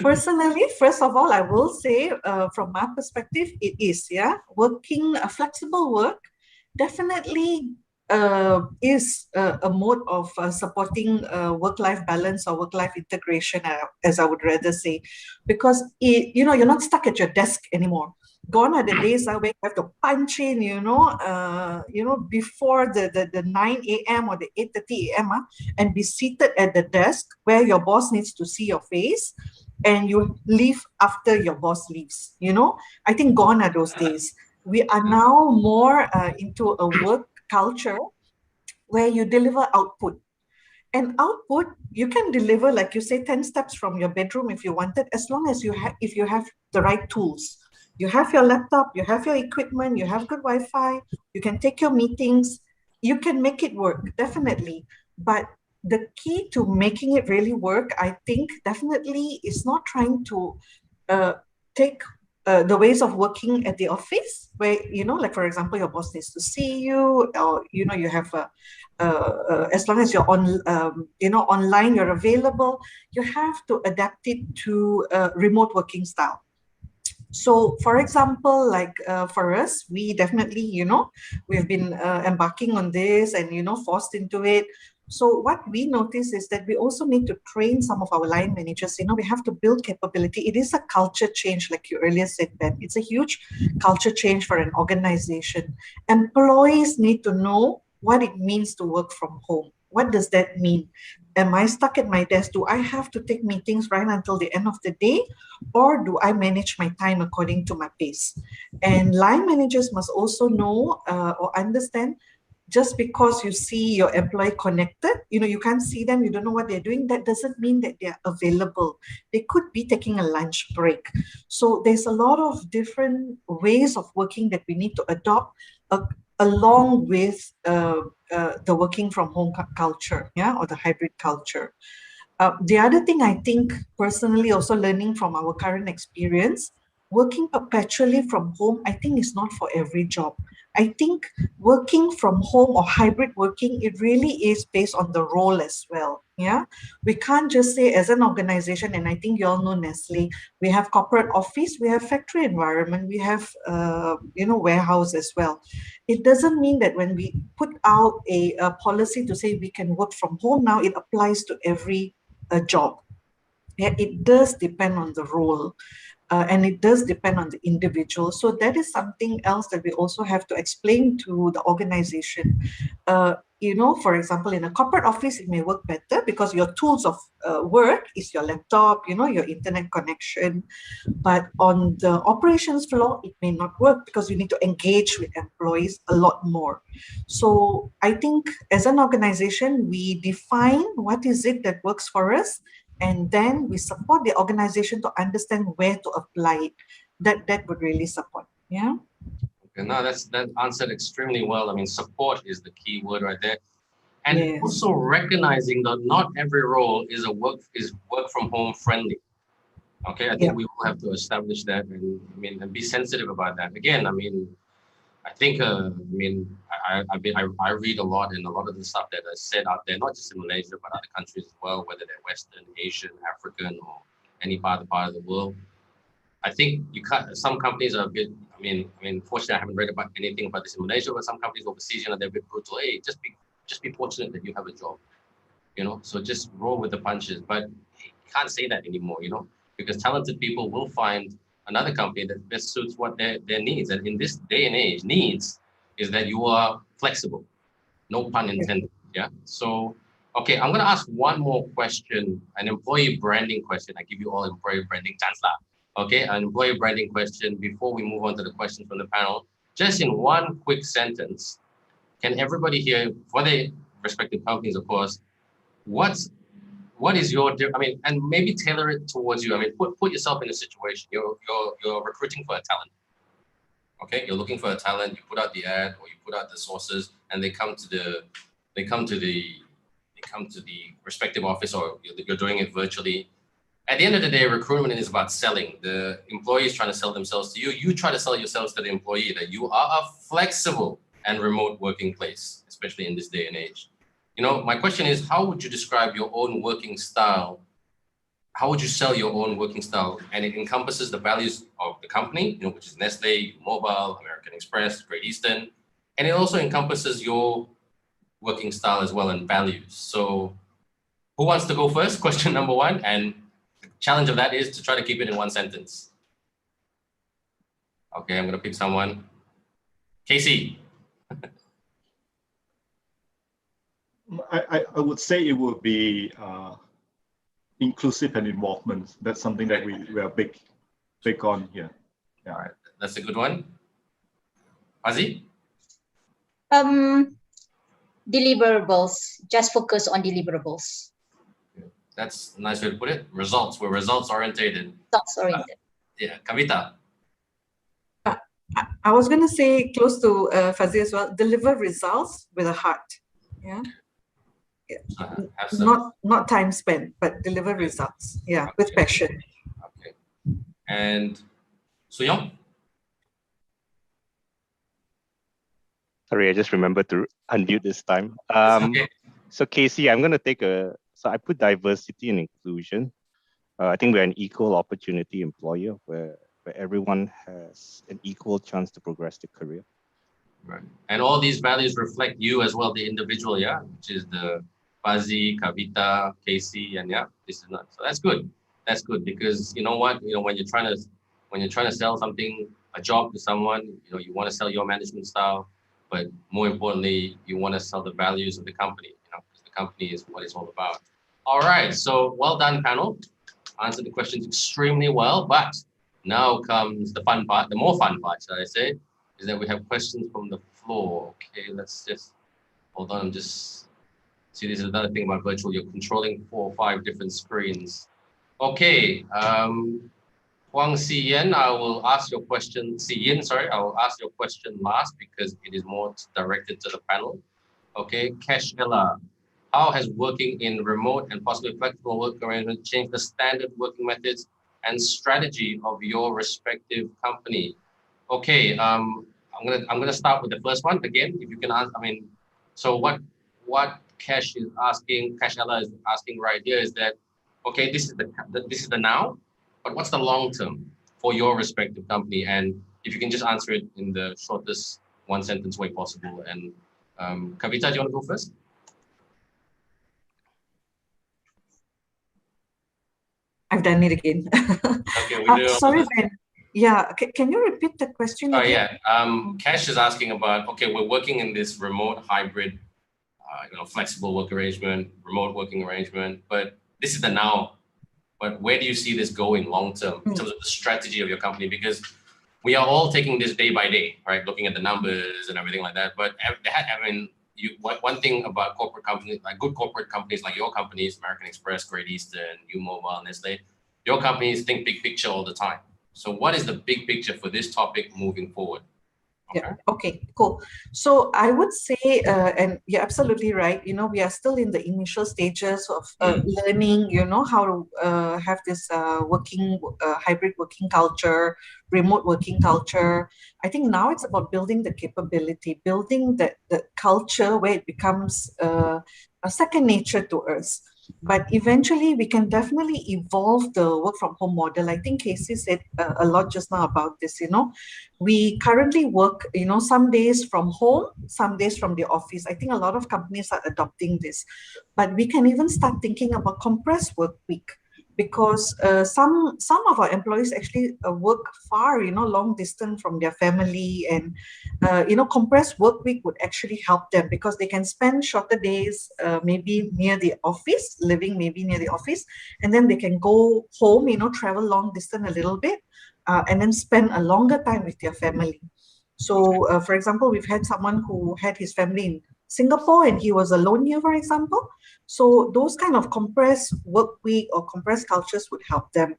Personally, first of all, I will say from my perspective, it is, working flexible work definitely is a mode of supporting work-life balance or work-life integration, as I would rather say, because you're not stuck at your desk anymore. Gone are the days where you have to punch in, before the 9 a.m. or the 8:30 a.m. And be seated at the desk where your boss needs to see your face, and you leave after your boss leaves. I think gone are those days. We are now more into a work culture where you deliver output. And output, you can deliver, like you say, 10 steps from your bedroom if you wanted, as long as if you have the right tools. You have your laptop, you have your equipment, you have good Wi-Fi, you can take your meetings, you can make it work, definitely. But the key to making it really work, I think, definitely is not trying to take the ways of working at the office, where, like, for example, your boss needs to see you, or, you have as long as you're on, online, you're available, you have to adapt it to remote working style. So, for example, like for us, we definitely, we've been embarking on this and, forced into it. So what we notice is that we also need to train some of our line managers. We have to build capability. It is a culture change, like you earlier said, Ben. It's a huge culture change for an organization. Employees need to know what it means to work from home. What does that mean? Am I stuck at my desk? Do I have to take meetings right until the end of the day? Or do I manage my time according to my pace? And line managers must also know or understand, just because you see your employee connected, you can't see them, you don't know what they're doing, that doesn't mean that they're available. They could be taking a lunch break. So there's a lot of different ways of working that we need to adopt along with the working from home culture, or the hybrid culture. The other thing I think personally, also learning from our current experience, working perpetually from home, I think is not for every job. I think working from home or hybrid working, it really is based on the role as well. We can't just say as an organization, and I think you all know Nestle, we have corporate office, we have factory environment, we have warehouse as well. It doesn't mean that when we put out a policy to say we can work from home now, it applies to every job. It does depend on the role. And it does depend on the individual. So that is something else that we also have to explain to the organization. for example, in a corporate office, it may work better because your tools of work is your laptop, your internet connection. But on the operations floor, it may not work because you need to engage with employees a lot more. So I think as an organization, we define what is it that works for us, and then we support the organization to understand where to apply it. That would really support. Yeah. Okay, no, that answered extremely well. I mean, support is the key word right there. And Yes. also recognizing that not every role is work from home friendly. Okay, I think Yeah. we will have to establish that and be sensitive about that. Again, I think I read a lot, and a lot of the stuff that is said out there, not just in Malaysia but other countries as well, whether they're Western, Asian, African, or any part of the world. I think some companies are a bit. Fortunately, I haven't read about anything about this in Malaysia, but some companies overseas, they're a bit brutal. Hey, just be fortunate that you have a job, So just roll with the punches. But you can't say that anymore, because talented people will find another company that best suits what their needs. And in this day and age, needs is that you are flexible. No pun intended. Yeah. So, okay, I'm gonna ask one more question, an employee branding question. I give you all employee branding chance lah. Okay, an employee branding question before we move on to the questions from the panel. Just in one quick sentence, can everybody here, for their respective companies, of course, what is your, and maybe tailor it towards you. Put yourself in a situation. You're recruiting for a talent. Okay, you're looking for a talent. You put out the ad or you put out the sources, and they come to the respective office, or you're doing it virtually. At the end of the day, recruitment is about selling. The employee is trying to sell themselves to you. You try to sell yourselves to the employee that you are a flexible and remote working place, especially in this day and age. My question is, how would you describe your own working style? How would you sell your own working style? And it encompasses the values of the company, which is Nestle, Mobile, American Express, Great Eastern. And it also encompasses your working style as well and values. So who wants to go first? Question number one. And the challenge of that is to try to keep it in one sentence. Okay, I'm going to pick someone. Casey. I would say it would be inclusive and involvement. That's something that we are big on here. Yeah. All right, that's a good one. Aziz? Deliverables. Just focus on deliverables. That's a nice way to put it. Results. We're results orientated. Results oriented. Yeah, Kavita. I was going to say close to Fazli as well. Deliver results with a heart. Yeah. Not time spent, but deliver results. Yeah, okay. With passion. Okay. And Suyong? Sorry, I just remembered to unmute this time. Okay. So Casey, I'm going to take so I put diversity and inclusion. I think we're an equal opportunity employer where everyone has an equal chance to progress their career. Right. And all these values reflect you as well, the individual, yeah, which is the Fazli, Kavita, Casey, and yeah, this is not. So that's good. That's good because you know what, when you're trying to sell something, a job to someone, you want to sell your management style, but more importantly, you want to sell the values of the company, because the company is what it's all about. All right. So well done, panel. Answered the questions extremely well, but now comes the fun part, the more fun part, shall I say, is that we have questions from the floor. Okay, let's just, hold on, see, this is another thing about virtual, you're controlling 4 or 5 different screens. Okay, Huang Siyin, I will ask your question, I will ask your question last because it is more directed to the panel. Okay, Cash Ella, how has working in remote and possibly flexible work arrangement changed the standard working methods and strategy of your respective company? Okay, I'm gonna start with the first one again. If you can answer, so what Cash Ella is asking right here is that, okay, this is the now, but what's the long term for your respective company? And if you can just answer it in the shortest one sentence way possible. And Kavita, do you want to go first? I've done it again. Okay, sorry, Ben. Yeah, can you repeat the question? Oh, yeah. Cash is asking about, okay, we're working in this remote hybrid flexible work arrangement, remote working arrangement, but this is the now. But where do you see this going long term in terms of the strategy of your company? Because we are all taking this day by day, right? Looking at the numbers and everything like that. But one thing about corporate companies, like good corporate companies like your companies, American Express, Great Eastern, U Mobile, Nestle, your companies think big picture all the time. So what is the big picture for this topic moving forward? Yeah. Okay, cool. So I would say, and you're absolutely right, we are still in the initial stages of learning, how to have this hybrid working culture, remote working culture. I think now it's about building the capability, building the culture where it becomes a second nature to us. But eventually, we can definitely evolve the work from home model. I think Casey said a lot just now about this. We currently work, some days from home, some days from the office. I think a lot of companies are adopting this. But we can even start thinking about compressed work week, because some of our employees actually work far, long distance from their family, and compressed work week would actually help them because they can spend shorter days, maybe near the office, living maybe near the office, and then they can go home, travel long distance a little bit, and then spend a longer time with their family. So, for example, we've had someone who had his family in Singapore and he was alone here, for example. So those kind of compressed work week or compressed cultures would help them.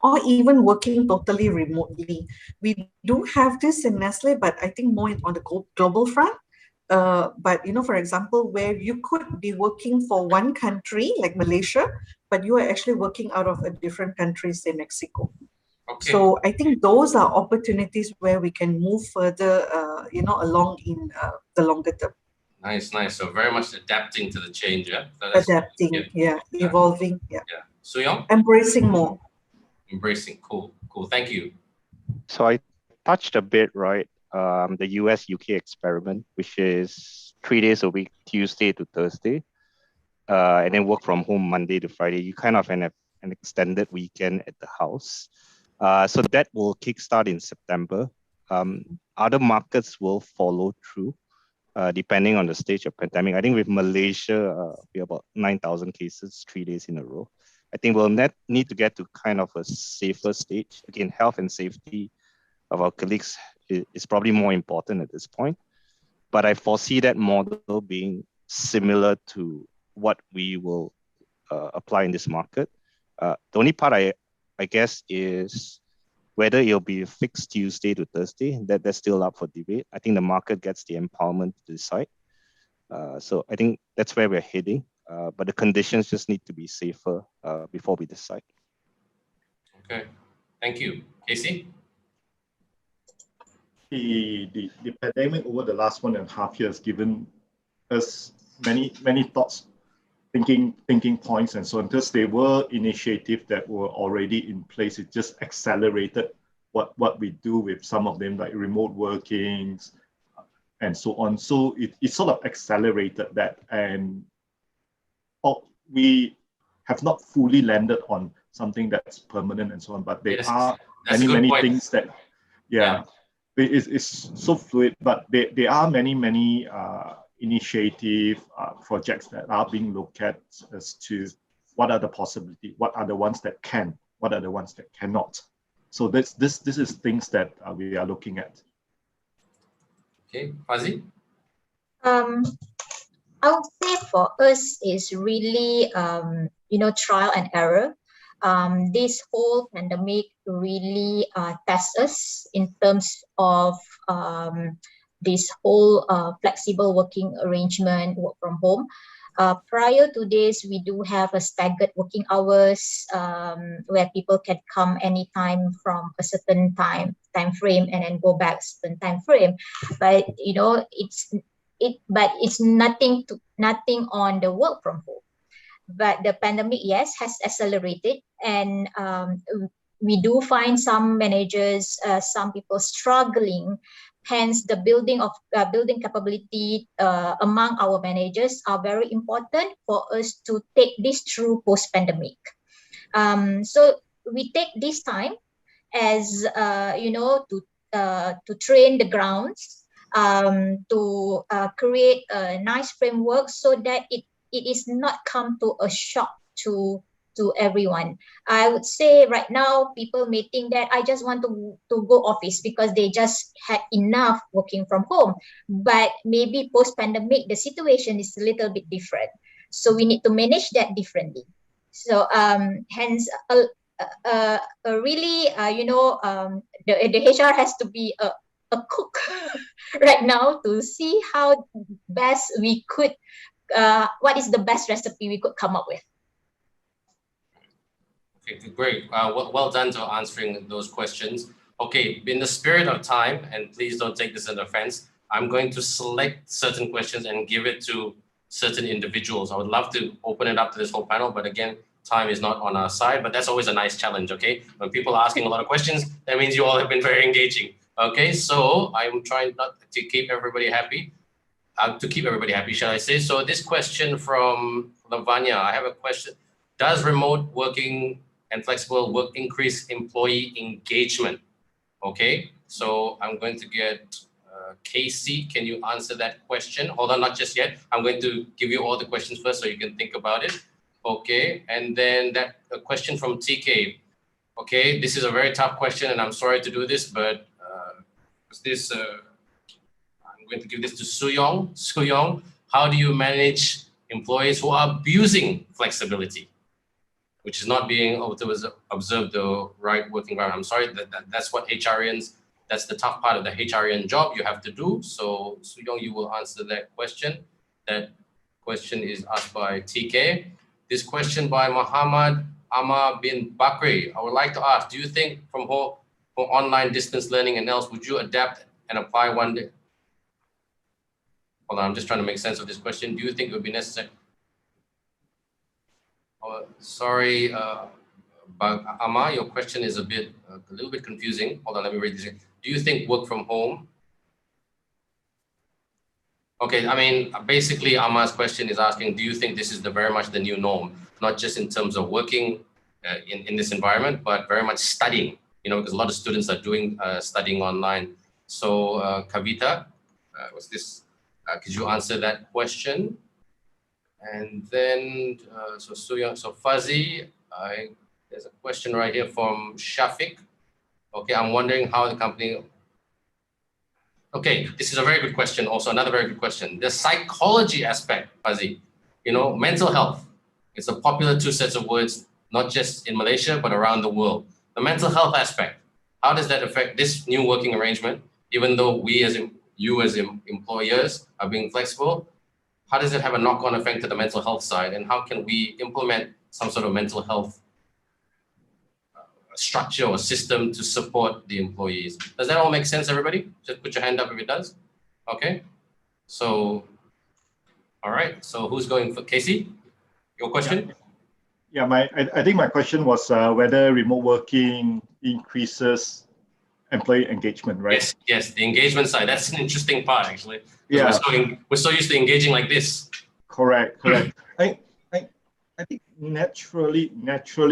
Or even working totally remotely. We do have this in Nestle, but I think more on the global front. But, for example, where you could be working for one country, like Malaysia, but you are actually working out of a different country, say Mexico. Okay. So I think those are opportunities where we can move further, along in the longer term. Nice. So very much adapting to the change, yeah? Adapting, evolving, Yeah. Soo-Yong? Embracing more. Embracing, cool. Thank you. So I touched a bit, right? The US-UK experiment, which is 3 days a week, Tuesday to Thursday, and then work from home Monday to Friday. You kind of have an extended weekend at the house. So that will kickstart in September. Other markets will follow through, depending on the stage of pandemic. I think with Malaysia, we have about 9,000 cases, 3 days in a row. I think we'll need to get to kind of a safer stage. Again, health and safety of our colleagues is probably more important at this point. But I foresee that model being similar to what we will apply in this market. The only part I guess is whether it'll be a fixed Tuesday to Thursday. That's still up for debate. I think the market gets the empowerment to decide. So I think that's where we're heading. But the conditions just need to be safer before we decide. Okay, thank you. Casey? The pandemic over the last 1.5 years given us many thoughts, thinking points and so on. Because there were initiatives that were already in place. It just accelerated what we do with some of them, like remote workings and so on. So it sort of accelerated that, and we have not fully landed on something that's permanent and so on. But there are many things that, it's so fluid. But there are many initiative projects that are being looked at as to what are the possibilities, what are the ones that can, what are the ones that cannot. So this is things that we are looking at. Okay, Fazzy? I would say for us is really trial and error. This whole pandemic really tests us in terms of this whole flexible working arrangement, work from home. Prior to this, we do have a staggered working hours where people can come anytime from a certain time frame and then go back certain time frame. But it's nothing on the work from home. But the pandemic, yes, has accelerated, and we do find some managers, some people struggling. Hence, the building capability among our managers are very important for us to take this through post-pandemic. So we take this time as to train the grounds, to create a nice framework so that it is not come to a shock to everyone. I would say right now people may think that I just want to go office because they just had enough working from home. But maybe post-pandemic, the situation is a little bit different. So we need to manage that differently. So hence, really, the HR has to be a cook right now to see how best we could, what is the best recipe we could come up with. Okay, great. Well done to answering those questions. Okay, in the spirit of time, and please don't take this as an offense, I'm going to select certain questions and give it to certain individuals. I would love to open it up to this whole panel, but again, time is not on our side, but that's always a nice challenge, okay? When people are asking a lot of questions, that means you all have been very engaging. Okay, so I'm trying not to keep everybody happy, shall I say. So this question from Lavanya, I have a question. Does remote working and flexible work increase employee engagement? Okay, so I'm going to get Casey, can you answer that question? Hold on, not just yet. I'm going to give you all the questions first so you can think about it. Okay, and then a question from TK. Okay, this is a very tough question and I'm sorry to do this, but I'm going to give this to Suyong. Suyong, how do you manage employees who are abusing flexibility, which is not being able to observe the right working environment? I'm sorry, that's what HRians, that's the tough part of the HRian job you have to do. So Suyong, you will answer that question. That question is asked by TK. This question by Muhammad Amar bin Bakri. I would like to ask, do you think from online distance learning and else, would you adapt and apply one day? Hold on, I'm just trying to make sense of this question. Do you think it would be necessary? Sorry, Amma, your question is a little bit confusing. Hold on, let me read this. Do you think work from home? Okay, I mean, basically Amma's question is asking, do you think this is very much the new norm, not just in terms of working in this environment, but very much studying, because a lot of students are doing studying online. So Kavita, could you answer that question? And then, so Fuzzy, there's a question right here from Shafiq. Okay, I'm wondering how the company, okay, this is a very good question. Also, another very good question. The psychology aspect, Fuzzy, mental health. It's a popular two sets of words, not just in Malaysia, but around the world. The mental health aspect, how does that affect this new working arrangement? Even though you as employers are being flexible, how does it have a knock-on effect to the mental health side? And how can we implement some sort of mental health structure or system to support the employees? Does that all make sense, everybody? Just put your hand up if it does. Okay. So, all right. So who's going for Casey? Your question? Yeah, I think my question was whether remote working increases employee engagement, right? Yes, the engagement side. That's an interesting part, actually. Yeah, we're so used to engaging like this. Correct. I think naturally,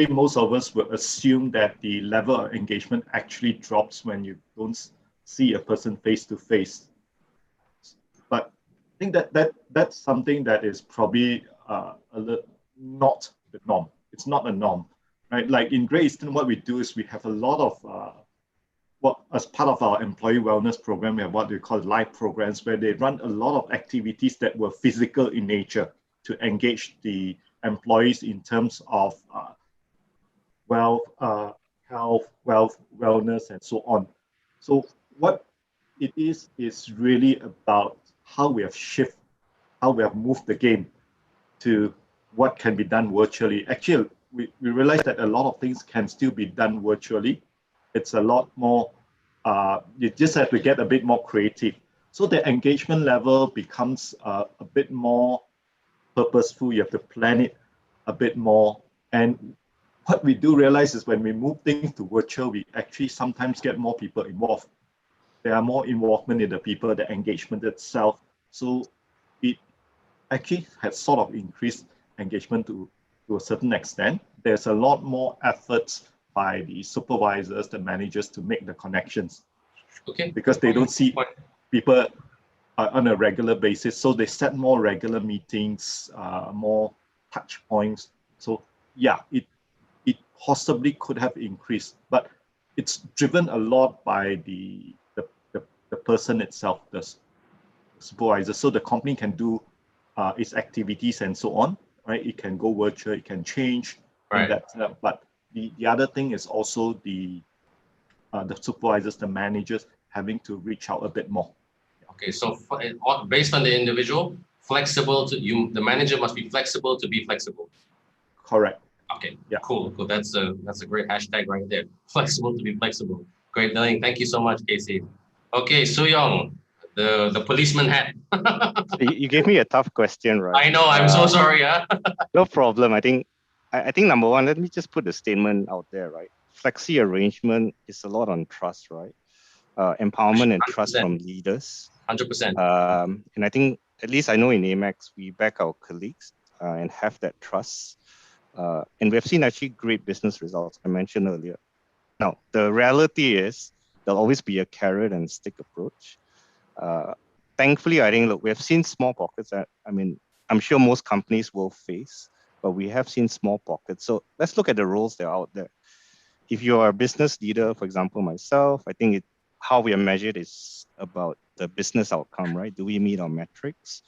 most of us would assume that the level of engagement actually drops when you don't see a person face to face. But I think that's something that is probably not the norm. It's not a norm, right? Like in Great Eastern, what we do is we have a lot of as part of our employee wellness program, we have what we call live programs where they run a lot of activities that were physical in nature to engage the employees in terms of health, wealth, wellness, and so on. So what it is really about how we have moved the game to what can be done virtually. Actually, we realize that a lot of things can still be done virtually. It's a lot more, you just have to get a bit more creative. So the engagement level becomes a bit more purposeful. You have to plan it a bit more. And what we do realize is when we move things to virtual, we actually sometimes get more people involved. There are more involvement in the people, the engagement itself. So it actually has sort of increased engagement to a certain extent. There's a lot more efforts by the supervisors, the managers to make the connections. Okay. Because they don't see people on a regular basis. So they set more regular meetings, more touch points. So yeah, it possibly could have increased, but it's driven a lot by the person itself, the supervisor. So the company can do its activities and so on, right? It can go virtual, it can change. Right. But the other thing is also the supervisors, the managers having to reach out a bit more. Okay, so based on the individual, flexible to you, the manager must be flexible to be flexible. Correct. Okay, Yeah. Cool. That's a great hashtag right there. Flexible to be flexible. Great, Darling. Thank you so much, Casey. Okay, Soo-Young, the policeman hat. You gave me a tough question, right? I know. I'm so sorry. Huh? No problem. I think number one, let me just put the statement out there, right? Flexi arrangement is a lot on trust, right? Empowerment and trust 100%. from leaders. 100%. And I think, at least I know in Amex, we back our colleagues and have that trust. And we've seen actually great business results, I mentioned earlier. Now, the reality is there'll always be a carrot and stick approach. Thankfully, I think, look, we have seen small pockets that, I mean, I'm sure most companies will face, but we have seen small pockets. So let's look at the roles that are out there. If you are a business leader, for example, myself, I think how we are measured is about the business outcome, right? Do we meet our metrics?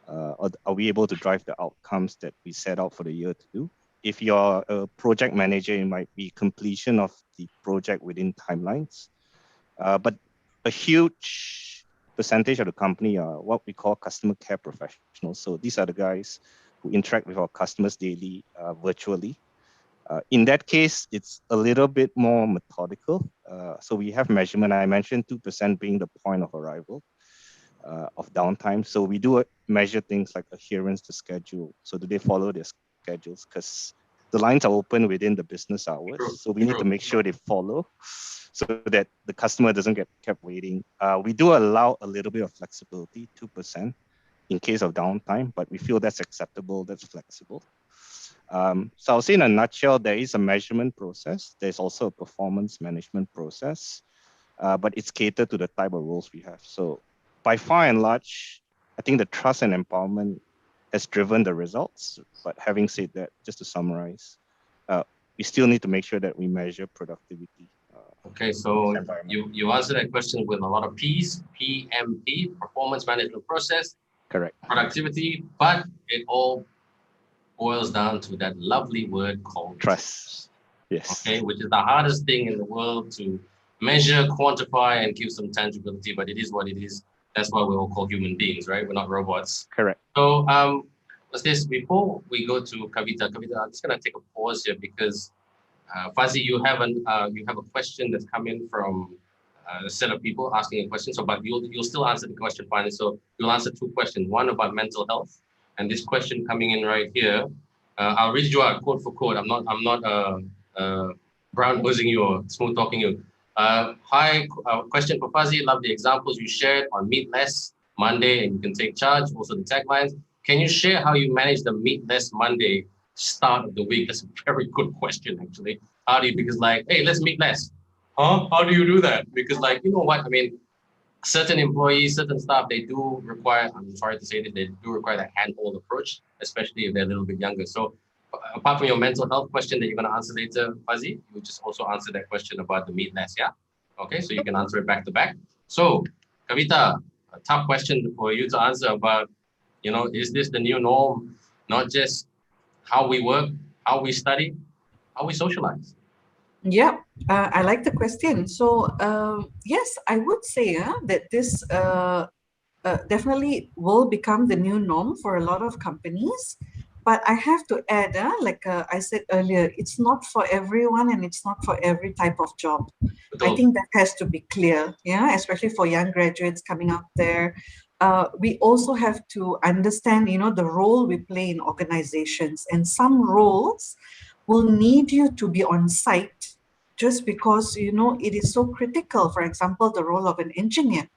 Or are we able to drive the outcomes that we set out for the year to do? If you're a project manager, it might be completion of the project within timelines. But a huge percentage of the company are what we call customer care professionals. So these are the guys who interact with our customers daily, virtually. In that case, it's a little bit more methodical. So we have measurement. I mentioned 2% being the point of arrival of downtime. So we do measure things like adherence to schedule. So do they follow their schedules? Because the lines are open within the business hours. So we need to make sure they follow so that the customer doesn't get kept waiting. We do allow a little bit of flexibility, 2% in case of downtime, but we feel that's acceptable, that's flexible. So I'll say in a nutshell, there is a measurement process. There's also a performance management process, but it's catered to the type of roles we have. So by far and large, I think the trust and empowerment has driven the results. But having said that, just to summarize, we still need to make sure that we measure productivity. Okay, so you answered that question with a lot of P's, PMP, performance management process. Correct. Productivity, but it all boils down to that lovely word called trust. Yes. Okay, which is the hardest thing in the world to measure, quantify, and give some tangibility, but it is what it is. That's why we're all called human beings, right? We're not robots. Correct. So what's this? Before we go to Kavita, I'm just gonna take a pause here because Fuzzy, you have a question that's come in from a set of people asking a question. So, but you'll still answer the question finally. So you'll answer two questions. One about mental health, and this question coming in right here. I'll read you out quote for quote. I'm not brown nosing you or smooth talking you. Hi, question for Fuzzy. Love the examples you shared on Meet Less Monday, and you can take charge. Also the taglines. Can you share how you manage the Meet Less Monday start of the week? That's a very good question, actually. How do you, because like, hey, let's meet less. Huh? How do you do that? Because like, you know what, I mean, certain employees, certain staff, they do require, I'm sorry to say that, they do require that handhold approach, especially if they're a little bit younger. So apart from your mental health question that you're going to answer later, Fuzzy, you just also answer that question about the meet less, yeah? Okay, so you can answer it back to back. So Kavita, a tough question for you to answer about, you know, is this the new norm? Not just how we work, how we study, how we socialize? Yeah, I like the question. So yes, I would say that this definitely will become the new norm for a lot of companies. But I have to add, like I said earlier, it's not for everyone and it's not for every type of job. I think that has to be clear, yeah, especially for young graduates coming up there. We also have to understand, you know, the role we play in organizations, and some roles will need you to be on site just because, you know, it is so critical. For example, the role of an engineer.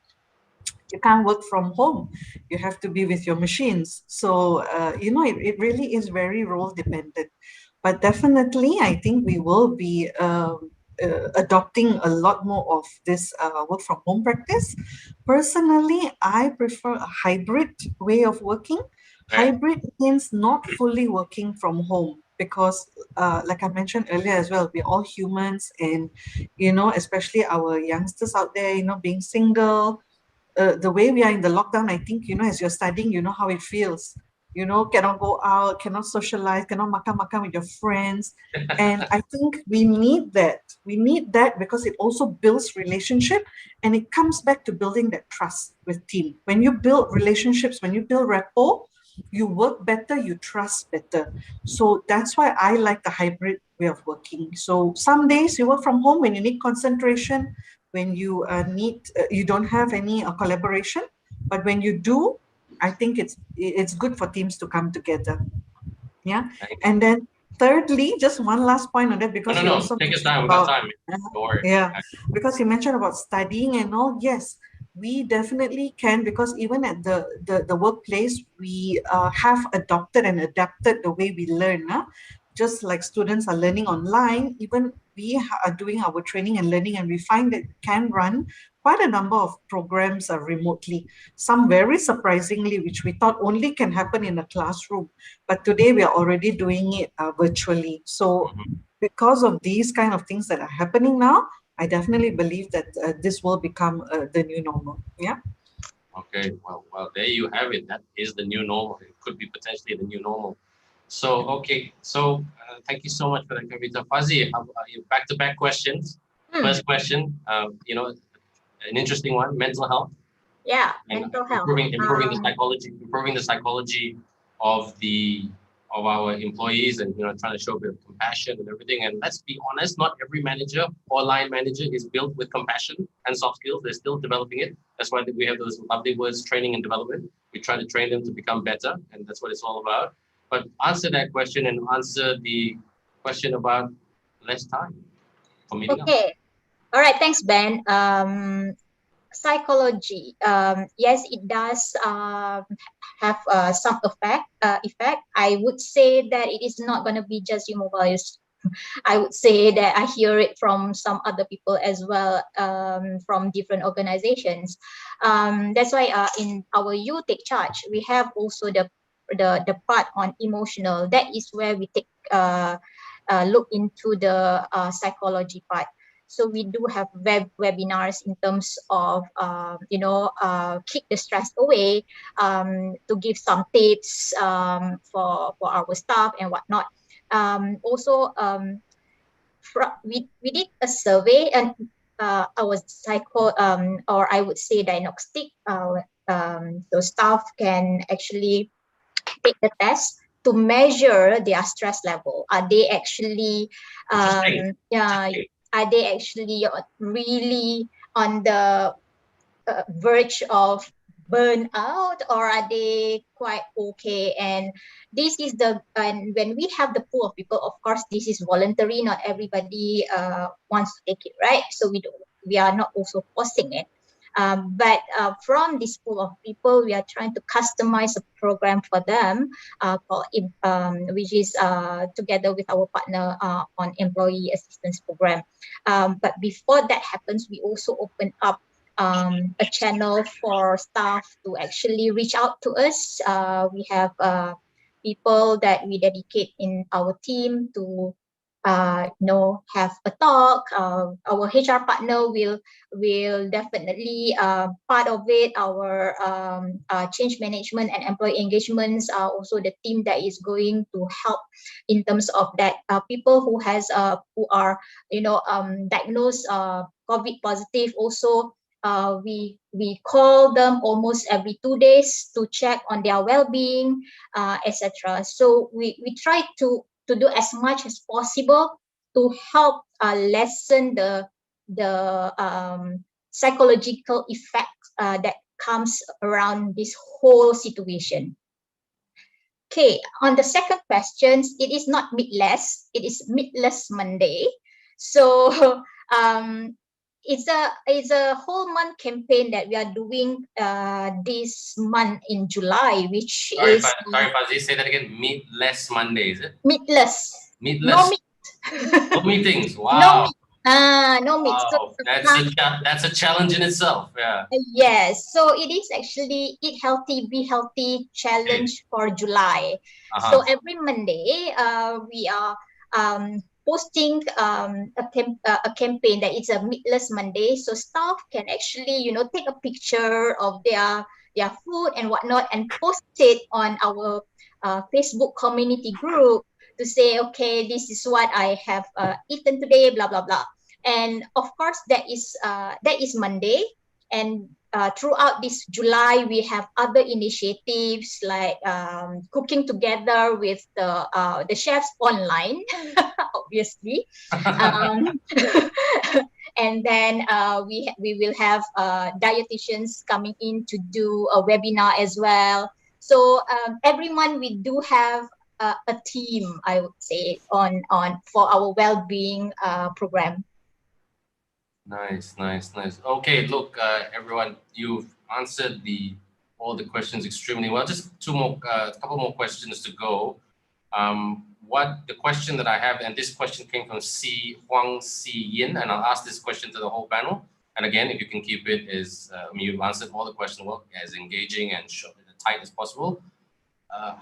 You can't work from home. You have to be with your machines. So, you know, it really is very role dependent. But definitely, I think we will be adopting a lot more of this work from home practice. Personally, I prefer a hybrid way of working. Right. Hybrid means not fully working from home because, like I mentioned earlier as well, we're all humans, and especially our youngsters out there, being single. The way we are in the lockdown, I think, as you're studying, you know how it feels. Cannot go out, cannot socialize, cannot makan with your friends. And I think we need that. We need that because it also builds relationship, and it comes back to building that trust with team. When you build relationships, when you build rapport, you work better, you trust better. So that's why I like the hybrid way of working. So some days you work from home when you need concentration, when you you don't have any collaboration, but when you do, I think it's good for teams to come together. Yeah. And then thirdly, just one last point on that, because you No. also Take your mentioned time. We got about time. Don't worry. yeah, because you mentioned about studying and all. Yes, we definitely can, because even at the workplace, we have adopted and adapted the way we learn. Just like students are learning online, even we are doing our training and learning, and we find that we can run quite a number of programs remotely. Some very surprisingly, which we thought only can happen in a classroom, but today we are already doing it virtually. So because of these kind of things that are happening now, I definitely believe that this will become the new normal. Yeah. Okay, well, there you have it. That is the new normal. It could be potentially the new normal. So, okay, so thank you so much for that, Kavita. Fuzzy, back-to-back questions. First question, an interesting one: mental health. Yeah, And mental health. improving the psychology of our employees, and trying to show a bit of compassion and everything. And let's be honest, not every manager or line manager is built with compassion and soft skills. They're still developing it. That's why we have those lovely words, training and development. We try to train them to become better, and that's what it's all about. But answer that question, and answer the question about less time for meeting up. Okay. All right. Thanks, Ben. Psychology. Yes, it does have some effect. I would say that it is not going to be just U-Mobile. I would say that I hear it from some other people as well, from different organizations. That's why in our You Take Charge, we have also the part on emotional. That is where we take look into the psychology part. So we do have webinars in terms of, kick the stress away, to give some tips for our staff and whatnot. Also, we did a survey, and our or I would say diagnostic, so staff can actually take the test to measure their stress level. Are they actually, are they actually really on the verge of burnout, or are they quite okay? And this is and when we have the pool of people, of course, this is voluntary. Not everybody wants to take it, right? So we are not also forcing it. But from this pool of people, we are trying to customize a program for them, which is together with our partner on employee assistance program. But before that happens, we also open up a channel for staff to actually reach out to us. We have people that we dedicate in our team to have a talk. Our HR partner will definitely part of it. Our change management and employee engagements are also the team that is going to help in terms of that. People who are diagnosed COVID positive also. We call them almost every 2 days to check on their well-being, etc. So we try to do as much as possible to help lessen the psychological effect that comes around this whole situation. Okay, on the second question, it is not meatless, it is Meatless Monday. So it's a whole month campaign that we are doing this month in July, which is sorry, Fuzzy, say that again. Meatless Monday, is it? Meatless. Meatless. No meat. No meetings. Wow. No meat. No mix. So Wow, that's a challenge in itself. Yeah. yes, so it is actually Eat Healthy, Be Healthy challenge for July. So Uh-huh. every Monday, we are posting a campaign that it's a meatless Monday. So staff can actually, take a picture of their food and whatnot and post it on our Facebook community group to say, okay, this is what I have eaten today, blah blah blah. And of course, that is Monday, and throughout this July, we have other initiatives like cooking together with the chefs online, obviously. Um, and then we will have dietitians coming in to do a webinar as well. So every month we do have a team, I would say, on for our well-being program. Nice, nice, nice. Okay, look, everyone, you've answered all the questions extremely well. Just a couple more questions to go. What the question that I have, and this question came from Huang Si Yin, and I'll ask this question to the whole panel. And again, if you can keep it you've answered all the questions well, as engaging and tight as possible.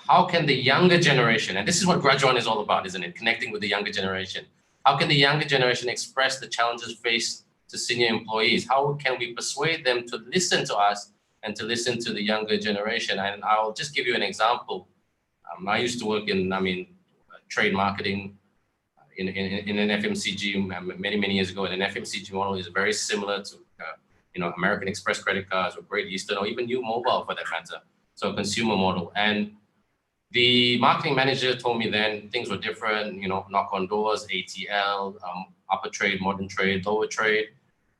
How can the younger generation, and this is what Grudge On is all about, isn't it? Connecting with the younger generation. How can the younger generation express the challenges faced to senior employees? How can we persuade them to listen to us and to listen to the younger generation? And I'll just give you an example. I used to work in, trade marketing in an FMCG many years ago. And an FMCG model is very similar to, American Express credit cards or Great Eastern or even U Mobile for that matter. So a consumer model. And the marketing manager told me then things were different, knock on doors, ATL, upper trade, modern trade, lower trade.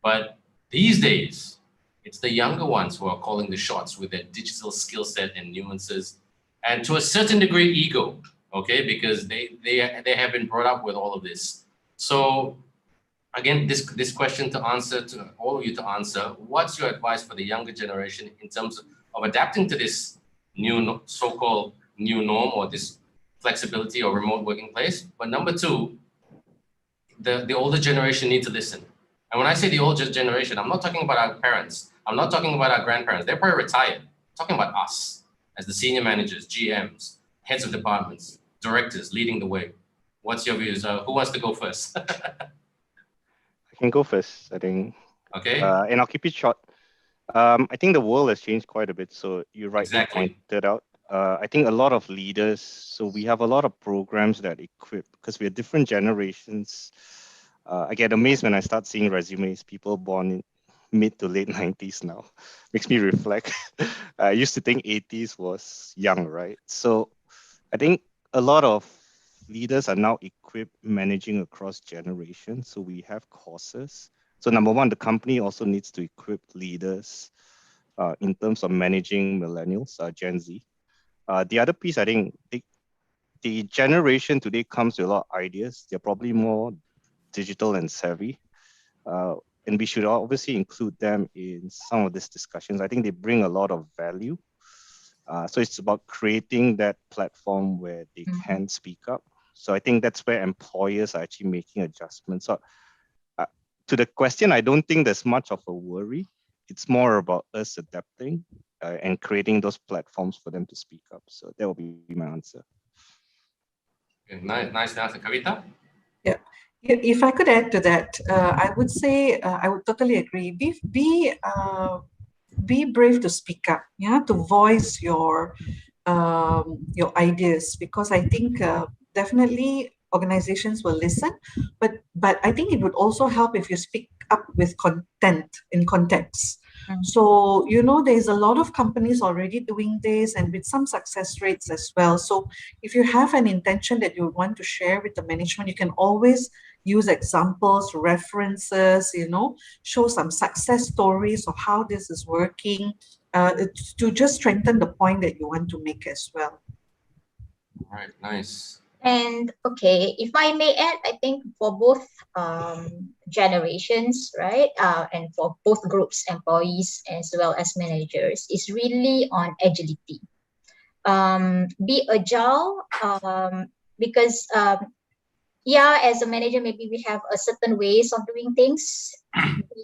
But these days, it's the younger ones who are calling the shots with their digital skill set and nuances, and to a certain degree, ego, okay? Because they have been brought up with all of this. So again, this question to answer, to all of you to answer, what's your advice for the younger generation in terms of adapting to this new so-called new norm or this flexibility or remote working place? But number two, the older generation need to listen. And when I say the older generation, I'm not talking about our parents. I'm not talking about our grandparents. They're probably retired. I'm talking about us as the senior managers, GMs, heads of departments, directors leading the way. What's your views? Who wants to go first? I can go first, I think. Okay. And I'll keep it short. I think the world has changed quite a bit. So you rightly pointed out. I think a lot of leaders, so we have a lot of programs that equip, because we are different generations. I get amazed when I start seeing resumes, people born in mid to late 90s now. Makes me reflect. I used to think 80s was young, right? So I think a lot of leaders are now equipped managing across generations. So we have courses. So number one, the company also needs to equip leaders in terms of managing millennials, Gen Z. The other piece, I think, the generation today comes with a lot of ideas. They're probably more digital and savvy. And we should obviously include them in some of these discussions. I think they bring a lot of value. So it's about creating that platform where they can speak up. So I think that's where employers are actually making adjustments. So to the question, I don't think there's much of a worry. It's more about us adapting and creating those platforms for them to speak up. So that will be my answer. Okay, nice answer. Kavita? Yeah. If I could add to that, I would say I would totally agree. Be brave to speak up, to voice your ideas, because I think definitely organizations will listen, but I think it would also help if you speak up with content in context. So, there's a lot of companies already doing this and with some success rates as well. So if you have an intention that you want to share with the management, you can always use examples, references, show some success stories of how this is working to just strengthen the point that you want to make as well. All right, nice. And okay, if I may add, I think for both generations, right, and for both groups, employees as well as managers, is really on agility. Be agile, because yeah, as a manager, maybe we have a certain ways of doing things.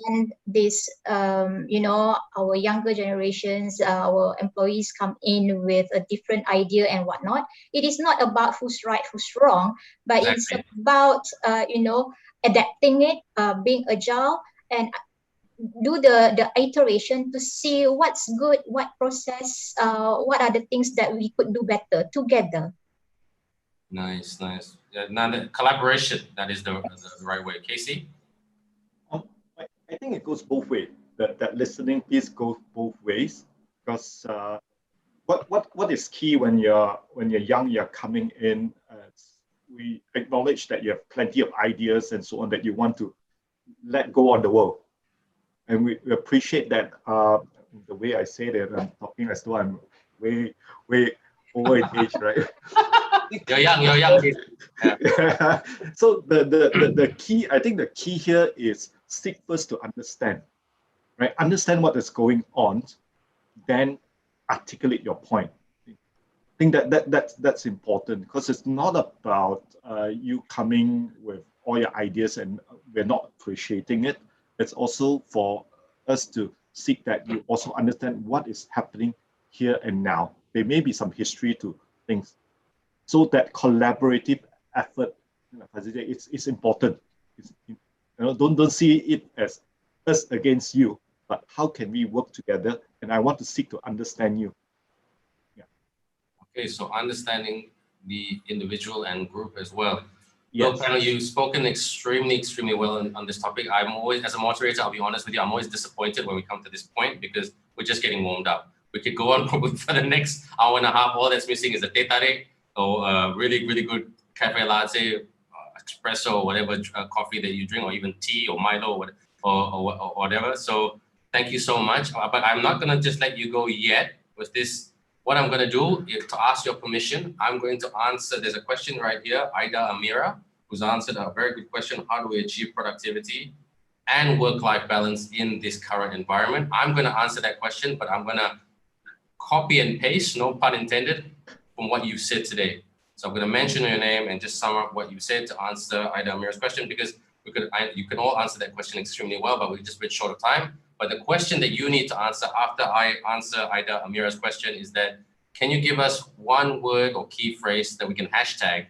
And this, our younger generations, our employees come in with a different idea and whatnot. It is not about who's right, who's wrong, but it's Exactly. about, adapting it, being agile, and do the iteration to see what's good, what process, what are the things that we could do better together. Nice, nice. Yeah, now the collaboration, that is the right way. Casey? I think it goes both ways. That listening piece goes both ways, because what is key when you're young, you're coming in. We acknowledge that you have plenty of ideas and so on that you want to let go on the world, and we appreciate that. The way I say that, I'm talking as though I'm way over in age, right? You're young. Casey. Yeah. So the key, I think the key here is seek first to understand, right? Understand what is going on, then articulate your point. I think that's important, because it's not about you coming with all your ideas and we're not appreciating it. It's also for us to seek that you also understand what is happening here and now. There may be some history to things. So that collaborative effort, it's important. Don't see it as us against you, but how can we work together? And I want to seek to understand you. Okay, so understanding the individual and group as well. Yes. Look, panel, you've spoken extremely well on this topic. I'm always, as a moderator, I'll be honest with you, I'm always disappointed when we come to this point because we're just getting warmed up. We could go on probably for the next hour and a half. All that's missing is a teh tarik or really good cafe latte, espresso, or whatever coffee that you drink, or even tea or Milo or whatever. So thank you so much. But I'm not going to just let you go yet with this. What I'm going to do is, to ask your permission, I'm going to answer. There's a question right here, Aida Amira, who's answered a very good question. How do we achieve productivity and work-life balance in this current environment? I'm going to answer that question, but I'm going to copy and paste, no pun intended, from what you said today. So I'm going to mention your name and just sum up what you said to answer Aida Amira's question, because you can all answer that question extremely well, but we're just a bit short of time. But the question that you need to answer after I answer Aida Amira's question is that, can you give us one word or key phrase that we can hashtag?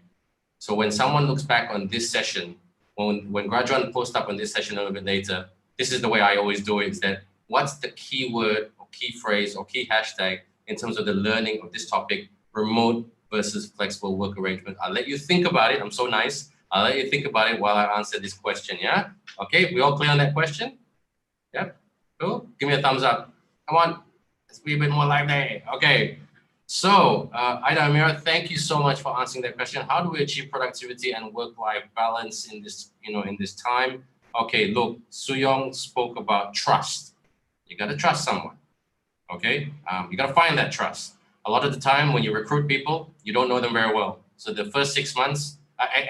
So when someone looks back on this session, when Graduan posts up on this session a little bit later, this is the way I always do it, is that what's the key word or key phrase or key hashtag in terms of the learning of this topic, remote versus flexible work arrangement? I'll let you think about it. I'm so nice. I'll let you think about it while I answer this question, yeah? Okay, we all clear on that question? Yep. Cool. Give me a thumbs up. Come on. Let's be a bit more lively. Okay. So, Aida Amira, thank you so much for answering that question. How do we achieve productivity and work-life balance in this, in this time? Okay, look, Suyong spoke about trust. You got to trust someone. Okay, you got to find that trust. A lot of the time when you recruit people, you don't know them very well. So the first 6 months,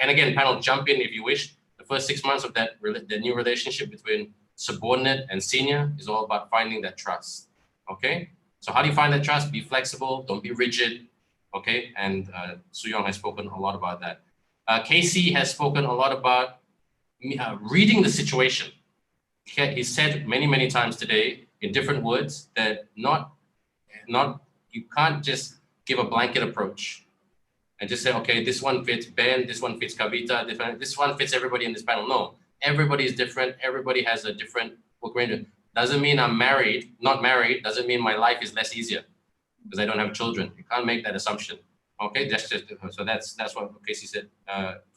and again, panel, jump in if you wish. The first 6 months of the new relationship between subordinate and senior is all about finding that trust. Okay, so how do you find that trust? Be flexible, don't be rigid. Okay, and Suyong has spoken a lot about that. Casey has spoken a lot about reading the situation. He said many times today in different words that you can't just give a blanket approach and just say, okay, this one fits Ben, this one fits Kavita, this one fits everybody in this panel. No, everybody is different. Everybody has a different work arrangement. Doesn't mean I'm not married, doesn't mean my life is less easier because I don't have children. You can't make that assumption. Okay, that's what Casey said.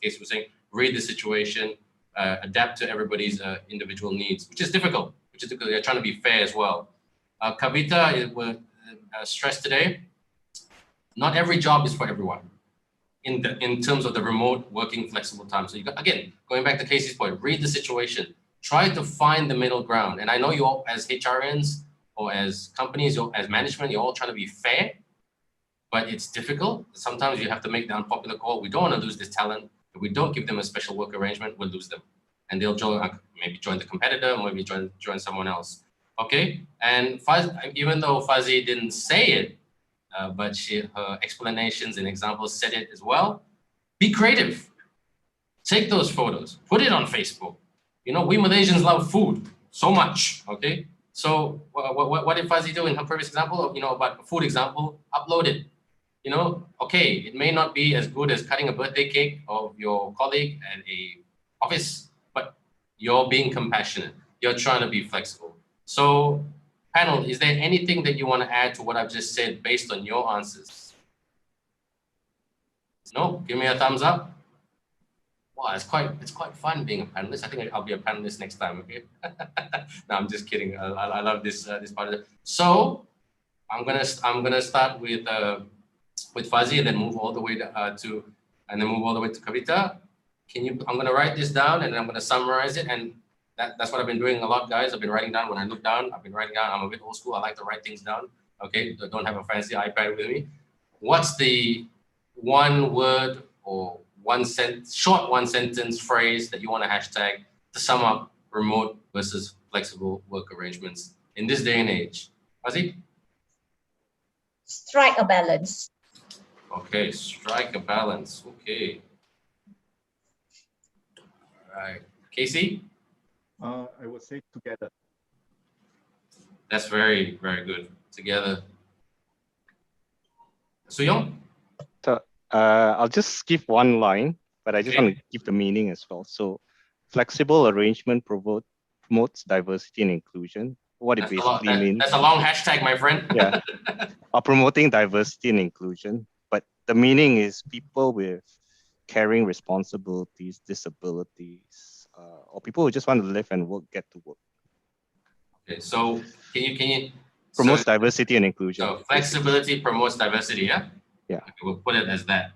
Casey was saying, read the situation, adapt to everybody's individual needs, which is difficult, They're trying to be fair as well. Kavita will stress today, not every job is for everyone in terms of the remote working flexible time. So again, going back to Casey's point, read the situation, try to find the middle ground. And I know you all as HRNs or as companies, as management, you're all trying to be fair, but it's difficult. Sometimes you have to make the unpopular call. We don't want to lose this talent. If we don't give them a special work arrangement, we'll lose them. And they'll maybe join the competitor, maybe join someone else. Okay, and even though Fuzzy didn't say it, but her explanations and examples said it as well. Be creative. Take those photos, put it on Facebook. You know, we Malaysians love food so much, okay? So what did Fuzzy do in her previous example? You know, about food example, upload it. You know, okay, it may not be as good as cutting a birthday cake of your colleague at a office, but you're being compassionate. You're trying to be flexible. So panel, is there anything that you want to add to what I've just said based on your answers? No, give me a thumbs up. Wow, it's quite fun being a panelist. I think I'll be a panelist next time. Okay. No, I'm just kidding. I love this part of it. So I'm gonna start with Fuzzy and then move all the way to Kavita. I'm gonna write this down and then I'm gonna summarize it, and that's what I've been doing a lot, guys. I've been writing down when I look down. I've been writing down. I'm a bit old school. I like to write things down. Okay, I don't have a fancy iPad with me. What's the one word or short one sentence phrase that you want to hashtag to sum up remote versus flexible work arrangements in this day and age? Fuzzy? Strike a balance. Okay, strike a balance. Okay. All right. Casey? I would say together. That's very, very good. Together. Suyong? So I'll just give one line, but I just Okay. want to give the meaning as well. So flexible arrangement promotes diversity and inclusion. What it basically means. That's a long hashtag, my friend. Yeah. Are promoting diversity and inclusion, but the meaning is people with carrying responsibilities, disabilities, or people who just want to live and work, get to work. Okay, so can you Promotes so, diversity and inclusion. so flexibility promotes diversity, yeah? Yeah. Okay, we'll put it as that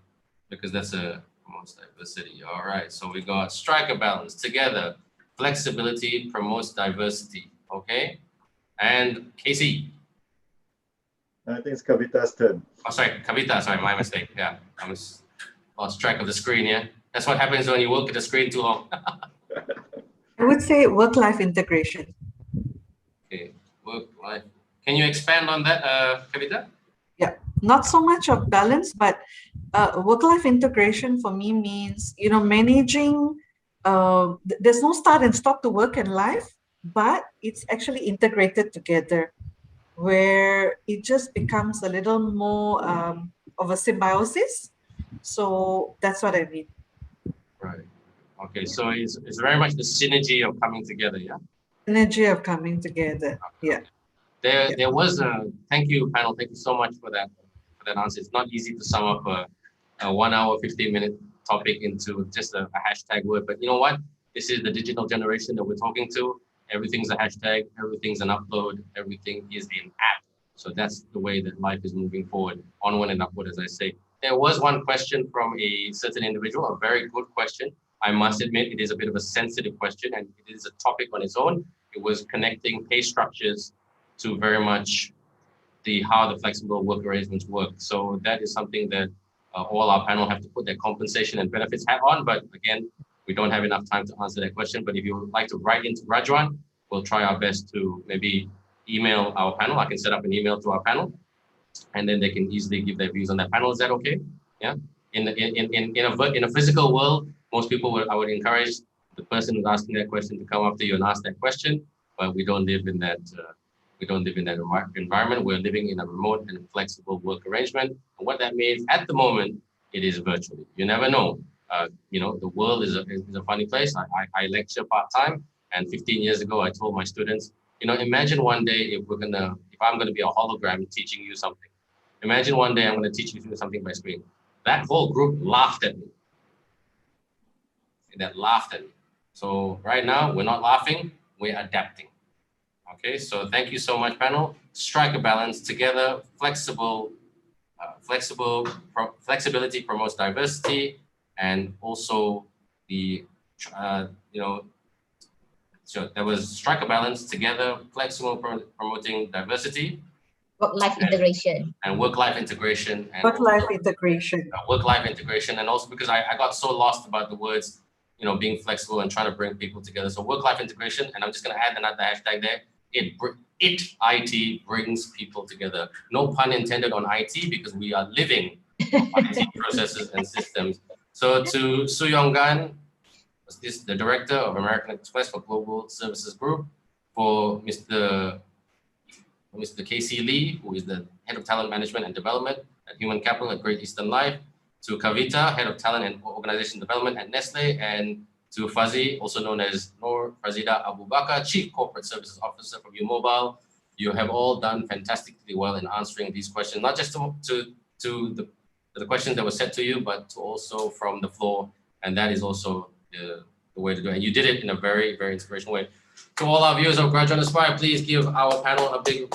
because that's a promotes diversity. All right. So we got strike a balance together. Flexibility promotes diversity. Okay. And Casey. I think it's Kavita's turn. Oh, sorry, Kavita. Sorry, my mistake. Yeah, I lost track of the screen. Yeah, that's what happens when you work at the screen too long. I would say work-life integration. Okay, work life. Can you expand on that, Kavita? Not so much of balance, but work-life integration for me means, managing, there's no start and stop to work and life, but it's actually integrated together where it just becomes a little more of a symbiosis. So that's what I mean. Right. Okay, so it's very much the synergy of coming together, yeah? Energy of coming together. Yeah. There was a, thank you panel, thank you so much for that answer. It's not easy to sum up a 1 hour, 15-minute topic into just a hashtag word, but you know what? This is the digital generation that we're talking to. Everything's a hashtag, everything's an upload, everything is an app. So that's the way that life is moving forward, onward and upward, as I say. There was one question from a certain individual, a very good question. I must admit, it is a bit of a sensitive question and it is a topic on its own. It was connecting pay structures to very much how the flexible work arrangements work. So that is something that all our panel have to put their compensation and benefits hat on. But again, we don't have enough time to answer that question. But if you would like to write into Rajwan, we'll try our best to maybe email our panel. I can set up an email to our panel and then they can easily give their views on that panel. Is that okay? Yeah. In a physical world, most people I would encourage the person who's asking that question to come up to you and ask that question. But we don't live in that. We don't live in that environment. We're living in a remote and flexible work arrangement. And what that means at the moment, it is virtually. You never know. The world is a funny place. I lecture part-time, and 15 years ago, I told my students, imagine one day if I'm gonna be a hologram teaching you something. Imagine one day I'm gonna teach you something by screen. That whole group laughed at me. So right now, we're not laughing, we're adapting. Okay, so thank you so much, panel. Strike a balance together. Flexibility promotes diversity, and also so there was strike a balance together. Flexible promoting diversity. Work-life integration. And work-life integration. And work-life integration. Work-life integration, and also because I got so lost about the words, being flexible and trying to bring people together. So work-life integration, and I'm just going to add another hashtag there. IT brings people together. No pun intended on IT because we are living IT processes and systems. So to Suyong Gan, this is the Director of American Express for Global Services Group, for Mr. Casey Lee, who is the Head of Talent Management and Development at Human Capital at Great Eastern Life, to Kavita, Head of Talent and Organization Development at Nestle, and to Fazi, also known as Noor Fazida Abu Bakar, Chief Corporate Services Officer from U Mobile. You have all done fantastically well in answering these questions, not just to the questions that were set to you, but to also from the floor, and that is also the way to do it. And you did it in a very, very inspirational way. To all our viewers of Graduate Aspire, please give our panel a big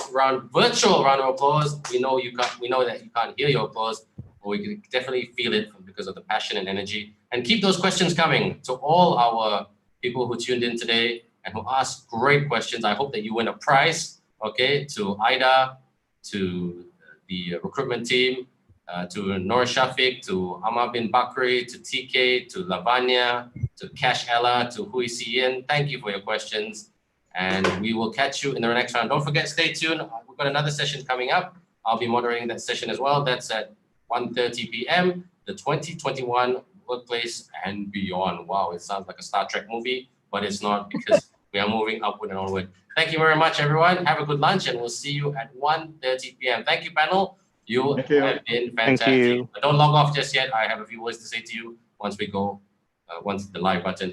virtual round of applause. We know that you can't hear your applause, but we can definitely feel it because of the passion and energy. And keep those questions coming. To all our people who tuned in today and who asked great questions, I hope that you win a prize. Okay, to Ida, to the recruitment team, to Noor Shafiq, to Amar bin Bakri, to TK, to Lavanya, to Cash Ella, to Hui Sian. Thank you for your questions. And we will catch you in the next round. Don't forget, stay tuned. We've got another session coming up. I'll be moderating that session as well. That's at 1:30 p.m. The 2021 Workplace and Beyond. Wow, it sounds like a Star Trek movie, but it's not, because we are moving upward and onward. Thank you very much, everyone. Have a good lunch, and we'll see you at 1:30 p.m. Thank you, panel. You have been fantastic. Thank you. But don't log off just yet. I have a few words to say to you once we go, once the live button